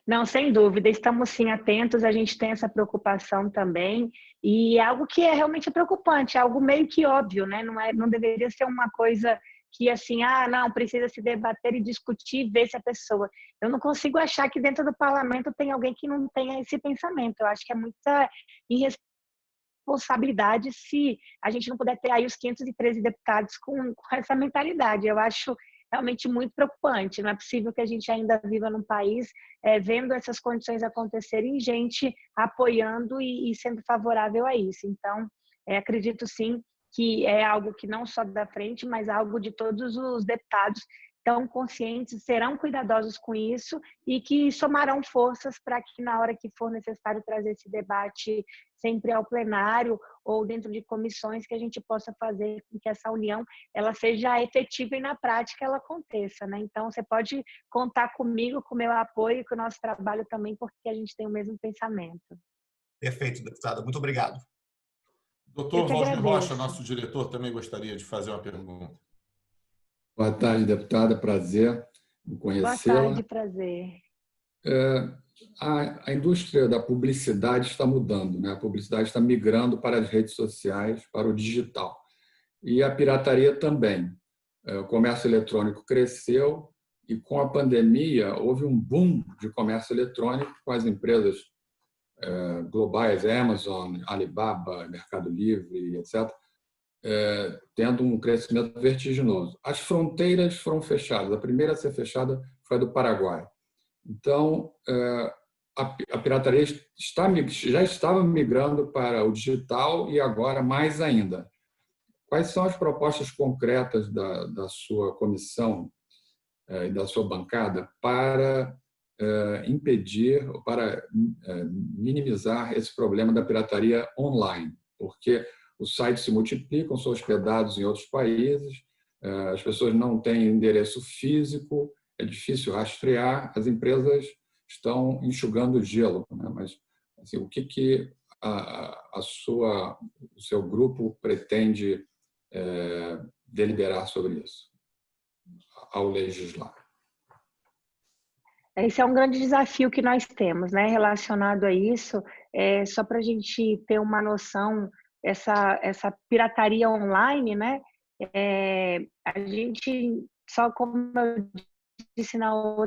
Não, sem dúvida, estamos sim atentos, a gente tem essa preocupação também, e é algo que é realmente preocupante, é algo meio que óbvio, né? Não deveria ser uma coisa que assim, não, precisa se debater e discutir, ver se a pessoa. Eu não consigo achar que dentro do parlamento tem alguém que não tenha esse pensamento. Eu acho que é muita irresponsabilidade se a gente não puder ter aí os 513 deputados com essa mentalidade. Eu acho realmente muito preocupante. Não é possível que a gente ainda viva num país vendo essas condições acontecerem, gente apoiando e sendo favorável a isso. Então, acredito sim que é algo que não só da frente, mas algo de todos os deputados estão conscientes, serão cuidadosos com isso e que somarão forças para que na hora que for necessário trazer esse debate sempre ao plenário ou dentro de comissões, que a gente possa fazer com que essa união ela seja efetiva e na prática ela aconteça, né? Então você pode contar comigo, com o meu apoio e com o nosso trabalho também, porque a gente tem o mesmo pensamento. Perfeito, deputada. Muito obrigado. Eu Doutor que Valdir Rocha, agradeço. nosso diretor, também gostaria de fazer uma pergunta. Boa tarde, deputada. Prazer em Boa conhecê-la. tarde, prazer. A indústria da publicidade está mudando, né? A publicidade está migrando para as redes sociais, para o digital. E a pirataria também. O comércio eletrônico cresceu e, com a pandemia, houve um boom de comércio eletrônico com as empresas globais, Amazon, Alibaba, Mercado Livre, etc., tendo um crescimento vertiginoso. As fronteiras foram fechadas. A primeira a ser fechada foi a do Paraguai. Então, a pirataria já estava migrando para o digital e agora mais ainda. Quais são as propostas concretas da sua comissão e da sua bancada para impedir, para minimizar esse problema da pirataria online? Porque os sites se multiplicam, são hospedados em outros países, as pessoas não têm endereço físico, é difícil rastrear, as empresas estão enxugando o gelo, né? Mas assim, o que o seu grupo pretende deliberar sobre isso ao legislar? Esse é um grande desafio que nós temos, né? Relacionado a isso, só para a gente ter uma noção, essa pirataria online, né? A gente, só como eu disse no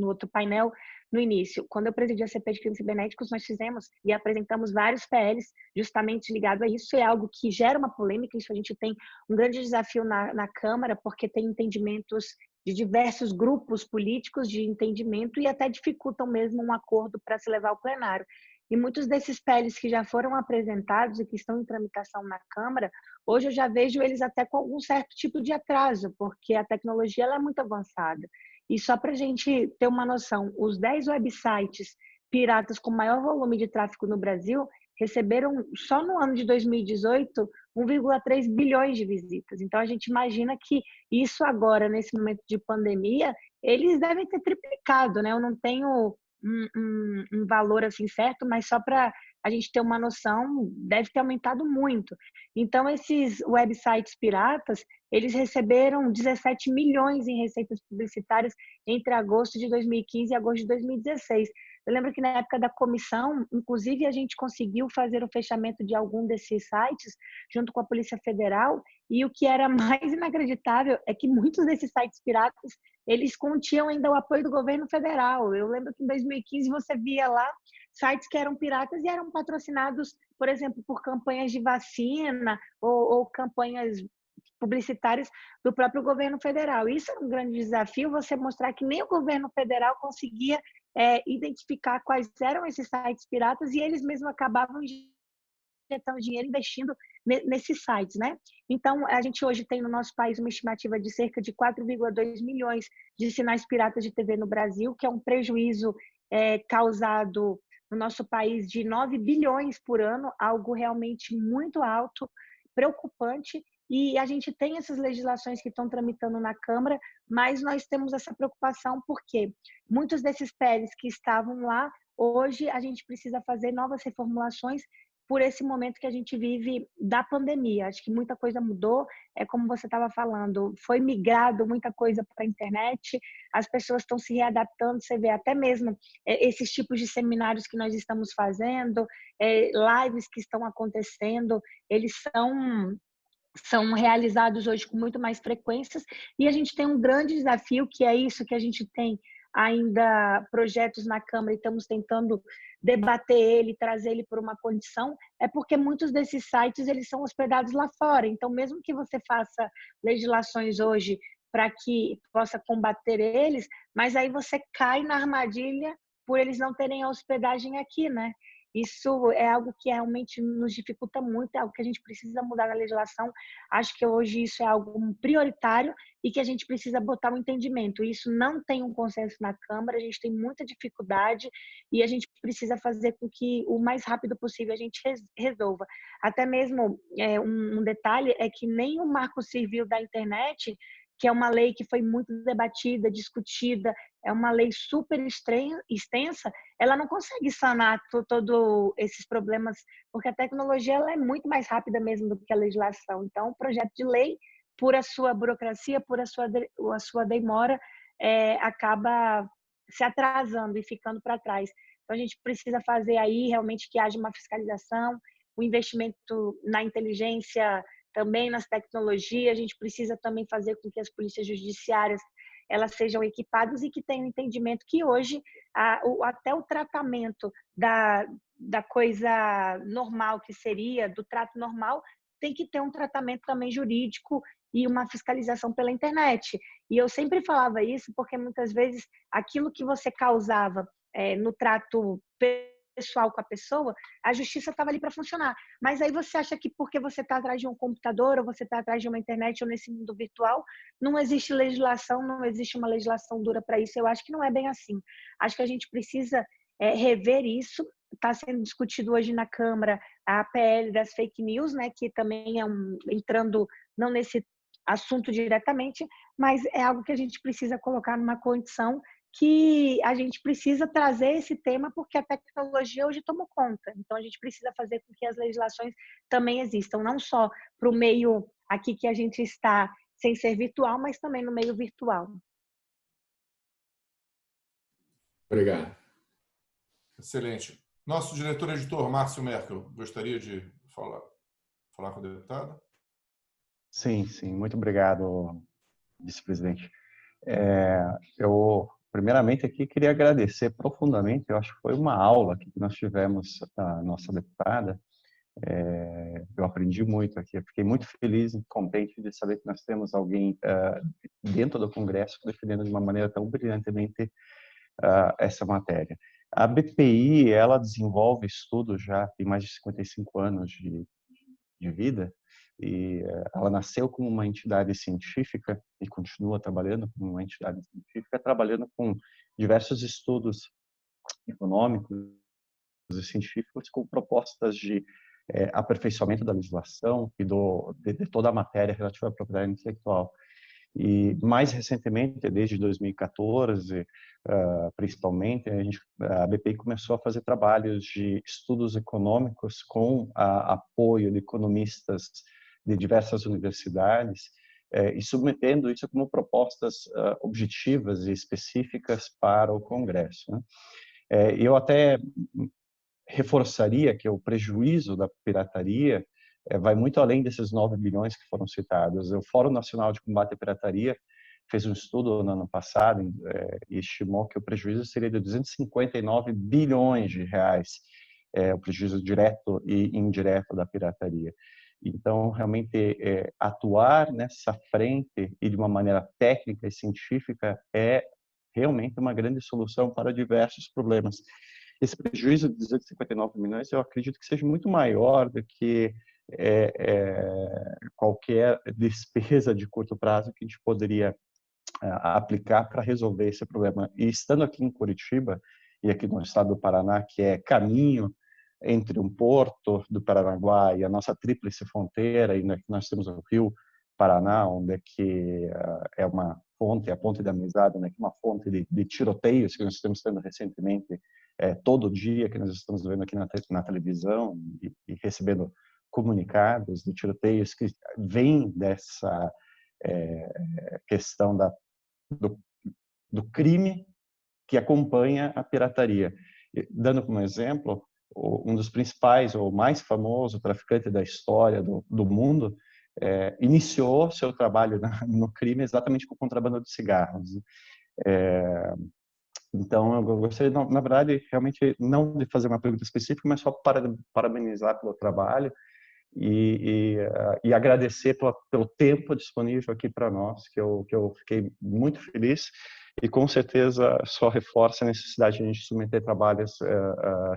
outro painel, no início, quando eu presidi a CPI de crimes cibernéticos, nós fizemos e apresentamos vários PLs justamente ligado a isso. É algo que gera uma polêmica, isso a gente tem um grande desafio na Câmara, porque tem entendimentos de diversos grupos políticos de entendimento e até dificultam mesmo um acordo para se levar ao plenário. E muitos desses PLs que já foram apresentados e que estão em tramitação na Câmara, hoje eu já vejo eles até com algum certo tipo de atraso, porque a tecnologia ela é muito avançada. E só para a gente ter uma noção, os 10 websites piratas com maior volume de tráfego no Brasil receberam, só no ano de 2018, 1,3 bilhões de visitas. Então, a gente imagina que isso agora, nesse momento de pandemia, eles devem ter triplicado, né? Eu não tenho um valor assim certo, mas só para a gente ter uma noção, deve ter aumentado muito. Então, esses websites piratas, eles receberam 17 milhões em receitas publicitárias entre agosto de 2015 e agosto de 2016. Eu lembro que na época da comissão, inclusive, a gente conseguiu fazer o fechamento de algum desses sites junto com a Polícia Federal, e o que era mais inacreditável é que muitos desses sites piratas, eles continham ainda o apoio do governo federal. Eu lembro que em 2015 você via lá sites que eram piratas e eram patrocinados, por exemplo, por campanhas de vacina ou campanhas publicitárias do próprio governo federal. Isso é um grande desafio, você mostrar que nem o governo federal conseguia identificar quais eram esses sites piratas e eles mesmos acabavam injetando dinheiro, investindo nesses sites, né? Então, a gente hoje tem no nosso país uma estimativa de cerca de 4,2 milhões de sinais piratas de TV no Brasil, que é um prejuízo causado no nosso país de 9 bilhões por ano, algo realmente muito alto, preocupante. E a gente tem essas legislações que estão tramitando na Câmara, mas nós temos essa preocupação porque muitos desses PLs que estavam lá, hoje a gente precisa fazer novas reformulações por esse momento que a gente vive da pandemia. Acho que muita coisa mudou, é como você estava falando, foi migrado muita coisa para a internet, as pessoas estão se readaptando, você vê até mesmo esses tipos de seminários que nós estamos fazendo, lives que estão acontecendo, eles são realizados hoje com muito mais frequências, e a gente tem um grande desafio, que é isso que a gente tem ainda projetos na Câmara e estamos tentando debater ele, trazer ele para uma condição, é porque muitos desses sites eles são hospedados lá fora. Então, mesmo que você faça legislações hoje para que possa combater eles, mas aí você cai na armadilha por eles não terem a hospedagem aqui, né? Isso é algo que realmente nos dificulta muito, é algo que a gente precisa mudar na legislação. Acho que hoje isso é algo prioritário e que a gente precisa botar um entendimento. Isso não tem um consenso na Câmara, a gente tem muita dificuldade e a gente precisa fazer com que o mais rápido possível a gente resolva. Até mesmo, um detalhe é que nem o Marco Civil da Internet, que é uma lei que foi muito debatida, discutida, é uma lei super extensa, ela não consegue sanar todos esses problemas, porque a tecnologia ela é muito mais rápida mesmo do que a legislação. Então, o projeto de lei, por a sua burocracia, por a sua demora, acaba se atrasando e ficando para trás. Então, a gente precisa fazer aí realmente que haja uma fiscalização, o investimento na inteligência, também nas tecnologias, a gente precisa também fazer com que as polícias judiciárias elas sejam equipadas e que tenham entendimento que hoje até o tratamento da coisa normal que seria, do trato normal, tem que ter um tratamento também jurídico e uma fiscalização pela internet. E eu sempre falava isso porque muitas vezes aquilo que você causava no trato pessoal com a pessoa, a justiça estava ali para funcionar. Mas aí você acha que porque você está atrás de um computador, ou você está atrás de uma internet, ou nesse mundo virtual, não existe legislação, não existe uma legislação dura para isso. Eu acho que não é bem assim. Acho que a gente precisa rever isso. Está sendo discutido hoje na Câmara a PL das fake news, né, que também entrando não nesse assunto diretamente, mas é algo que a gente precisa colocar numa condição que a gente precisa trazer esse tema porque a tecnologia hoje tomou conta. Então, a gente precisa fazer com que as legislações também existam, não só para o meio aqui que a gente está, sem ser virtual, mas também no meio virtual. Obrigado. Excelente. Nosso diretor-editor, Márcio Merkel, gostaria de falar com a deputada? Sim, muito obrigado, vice-presidente. Eu, primeiramente, aqui queria agradecer profundamente, eu acho que foi uma aula que nós tivemos da nossa deputada. Eu aprendi muito aqui, eu fiquei muito feliz e contente de saber que nós temos alguém dentro do Congresso defendendo de uma maneira tão brilhantemente essa matéria. A BPI, ela desenvolve estudos já, tem mais de 55 anos de vida, e ela nasceu como uma entidade científica e continua trabalhando como uma entidade científica, trabalhando com diversos estudos econômicos e científicos com propostas de aperfeiçoamento da legislação e de toda a matéria relativa à propriedade intelectual. E mais recentemente, desde 2014, principalmente, a BPI começou a fazer trabalhos de estudos econômicos com apoio de economistas de diversas universidades e submetendo isso como propostas objetivas e específicas para o Congresso, né? Eu até reforçaria que o prejuízo da pirataria vai muito além desses 9 bilhões que foram citados. O Fórum Nacional de Combate à Pirataria fez um estudo no ano passado e estimou que o prejuízo seria de 259 bilhões de reais, o prejuízo direto e indireto da pirataria. Então, realmente, atuar nessa frente e de uma maneira técnica e científica é realmente uma grande solução para diversos problemas. Esse prejuízo de 259 milhões, eu acredito que seja muito maior do que qualquer despesa de curto prazo que a gente poderia aplicar para resolver esse problema. E estando aqui em Curitiba, e aqui no estado do Paraná, que é caminho entre um porto do Paranaguá e a nossa tríplice fronteira, e nós temos o Rio Paraná, onde que é uma fonte, a Ponte da Amizade, né, que é uma fonte de tiroteios que nós estamos tendo recentemente todo dia que nós estamos vendo aqui na televisão e recebendo comunicados de tiroteios que vêm dessa questão do crime que acompanha a pirataria. Dando como exemplo, um dos principais, ou mais famoso traficante da história do mundo, iniciou seu trabalho no crime exatamente com contrabando de cigarros. Então, eu gostaria, na verdade, realmente não de fazer uma pergunta específica, mas só parabenizar pelo trabalho e agradecer pelo tempo disponível aqui para nós, que eu fiquei muito feliz e com certeza só reforça a necessidade de a gente submeter trabalhos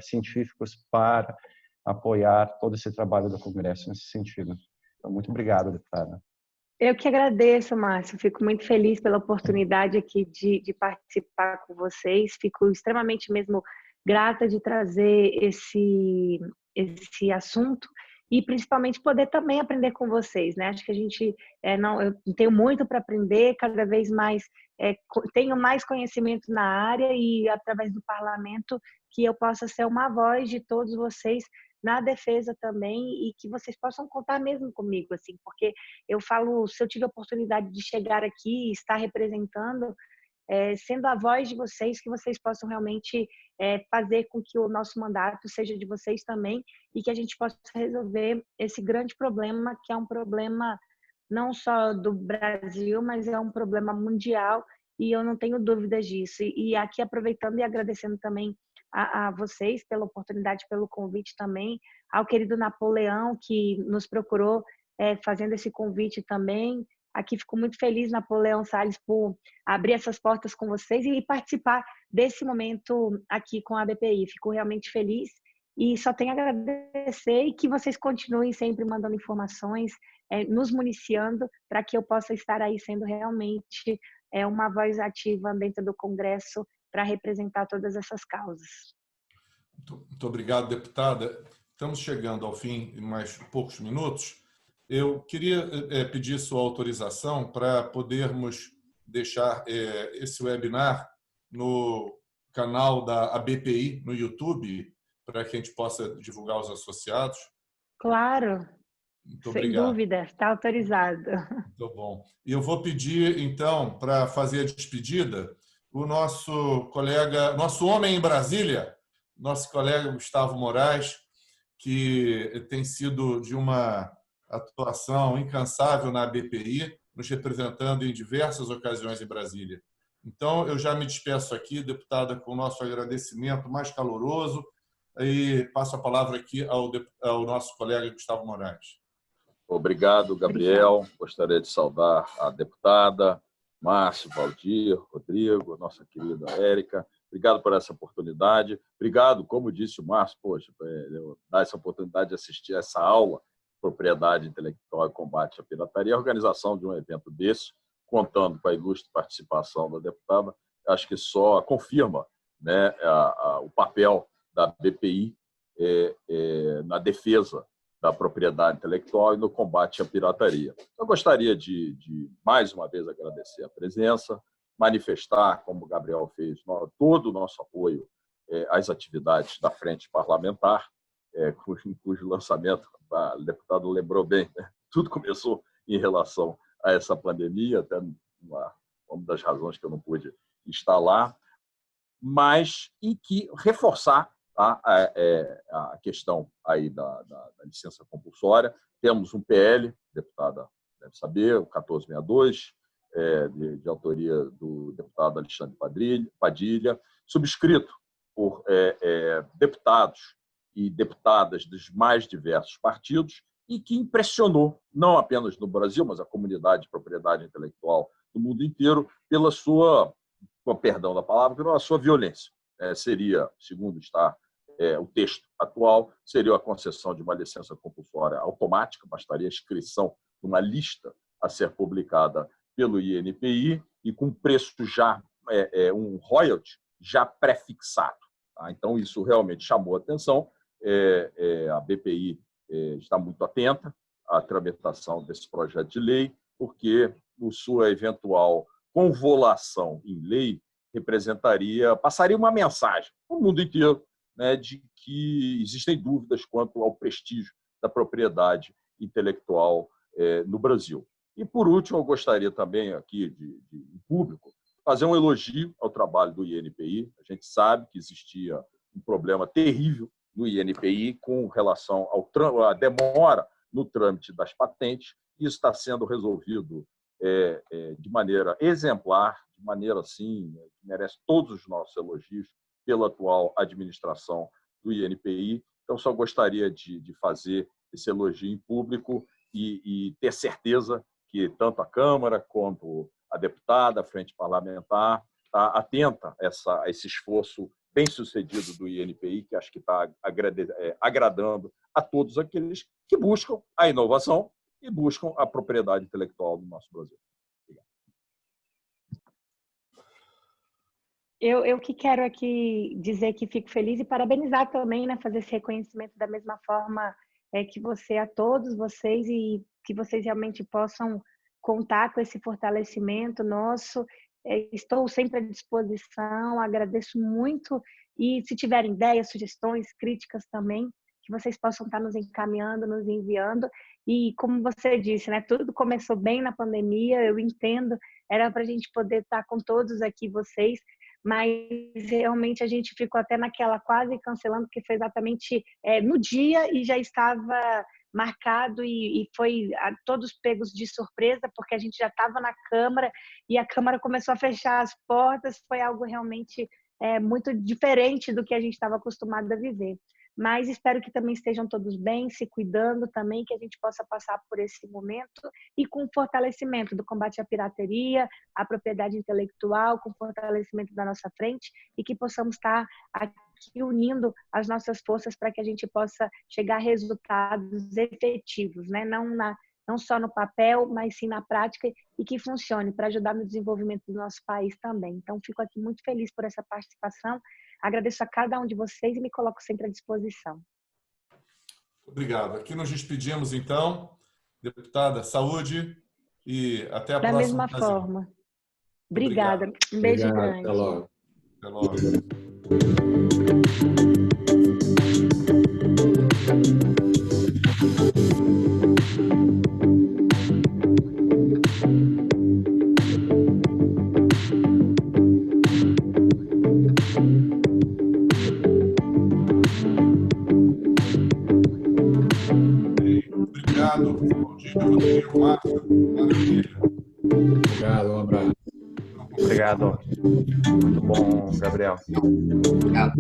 científicos para apoiar todo esse trabalho do Congresso nesse sentido. Então, muito obrigado, deputada. Eu que agradeço, Márcio. Fico muito feliz pela oportunidade aqui de participar com vocês. Fico extremamente mesmo grata de trazer esse assunto e principalmente poder também aprender com vocês, né? Acho que a gente eu tenho muito para aprender, cada vez mais tenho mais conhecimento na área e através do parlamento que eu possa ser uma voz de todos vocês na defesa também e que vocês possam contar mesmo comigo, assim, porque eu falo, se eu tive a oportunidade de chegar aqui e estar representando, sendo a voz de vocês, que vocês possam realmente fazer com que o nosso mandato seja de vocês também e que a gente possa resolver esse grande problema, que é um problema não só do Brasil, mas é um problema mundial e eu não tenho dúvidas disso. E aqui aproveitando e agradecendo também a vocês pela oportunidade, pelo convite também, ao querido Napoleão, que nos procurou fazendo esse convite também. Aqui fico muito feliz, Napoleão Salles, por abrir essas portas com vocês e participar desse momento aqui com a BPI. Fico realmente feliz e só tenho a agradecer e que vocês continuem sempre mandando informações, nos municiando, para que eu possa estar aí sendo realmente uma voz ativa dentro do Congresso para representar todas essas causas. Muito obrigado, deputada. Estamos chegando ao fim em mais poucos minutos. Eu queria pedir sua autorização para podermos deixar esse webinar no canal da ABPI no YouTube, para que a gente possa divulgar os associados. Claro, muito sem obrigado. dúvida, está autorizado. Muito bom. E eu vou pedir, então, para fazer a despedida, o nosso colega, nosso homem em Brasília, nosso colega Gustavo Moraes, que tem sido de uma atuação incansável na BPI, nos representando em diversas ocasiões em Brasília. Então, eu já me despeço aqui, deputada, com o nosso agradecimento mais caloroso e passo a palavra aqui ao nosso colega Gustavo Moraes. Obrigado, Gabriel. Gostaria de saudar a deputada, Márcio, Valdir, Rodrigo, nossa querida Érica. Obrigado por essa oportunidade. Obrigado, como disse o Márcio, dar essa oportunidade de assistir essa aula, Propriedade Intelectual e Combate à Pirataria, a organização de um evento desse, contando com a ilustre participação da deputada, acho que só confirma, né, o papel da BPI na defesa da propriedade intelectual e no combate à pirataria. Eu gostaria de mais uma vez agradecer a presença, manifestar, como o Gabriel fez, todo o nosso apoio às atividades da Frente Parlamentar, cujo lançamento, o deputado lembrou bem, né? Tudo começou em relação a essa pandemia, até uma das razões que eu não pude estar lá, mas e que reforçar a questão aí da licença compulsória. Temos um PL, deputada deve saber, o 1462, de autoria do deputado Alexandre Padilha, subscrito por deputados e deputadas dos mais diversos partidos e que impressionou, não apenas no Brasil, mas a comunidade de propriedade intelectual do mundo inteiro, pela sua, com perdão da palavra, pela sua violência. Seria, segundo está o texto atual, seria a concessão de uma licença compulsória automática, bastaria a inscrição de uma lista a ser publicada pelo INPI e com preço já, um royalty já pré-fixado. Tá? Então, isso realmente chamou a atenção. A BPI está muito atenta à tramitação desse projeto de lei, porque, por sua eventual convolução em lei, passaria uma mensagem ao mundo inteiro, né, de que existem dúvidas quanto ao prestígio da propriedade intelectual no Brasil. E, por último, eu gostaria também aqui, em público, fazer um elogio ao trabalho do INPI. A gente sabe que existia um problema terrível no INPI com relação à demora no trâmite das patentes. Isso está sendo resolvido de maneira exemplar, de maneira assim, que merece todos os nossos elogios pela atual administração do INPI. Então, só gostaria de fazer esse elogio em público e ter certeza que tanto a Câmara quanto a deputada, a Frente Parlamentar, está atenta a esse esforço bem-sucedido do INPI, que acho que está agradando a todos aqueles que buscam a inovação e buscam a propriedade intelectual do nosso Brasil. Obrigado. Eu que quero aqui dizer que fico feliz e parabenizar também, né, fazer esse reconhecimento da mesma forma que você, a todos vocês, e que vocês realmente possam contar com esse fortalecimento nosso. Estou sempre à disposição, agradeço muito, e se tiverem ideias, sugestões, críticas também, que vocês possam estar nos encaminhando, nos enviando. E como você disse, né, tudo começou bem na pandemia, eu entendo, era para a gente poder estar com todos aqui, vocês, mas realmente a gente ficou até naquela quase cancelando, porque foi exatamente no dia e já estava marcado e foi todos pegos de surpresa, porque a gente já estava na Câmara e a Câmara começou a fechar as portas, foi algo realmente muito diferente do que a gente estava acostumado a viver. Mas espero que também estejam todos bem, se cuidando também, que a gente possa passar por esse momento e com fortalecimento do combate à pirateria, à propriedade intelectual, com fortalecimento da nossa frente, e que possamos estar aqui unindo as nossas forças para que a gente possa chegar a resultados efetivos, né? Não só no papel, mas sim na prática, e que funcione para ajudar no desenvolvimento do nosso país também. Então, fico aqui muito feliz por essa participação. Agradeço a cada um de vocês e me coloco sempre à disposição. Obrigado. Aqui nos despedimos, então. Deputada, saúde e até a próxima. Da mesma forma. Obrigada. Um beijo grande. Até logo. Até logo. Obrigado, Rodrigo, Márcio, maravilha. Obrigado, um abraço. Obrigado. Muito bom, Gabriel. Obrigado.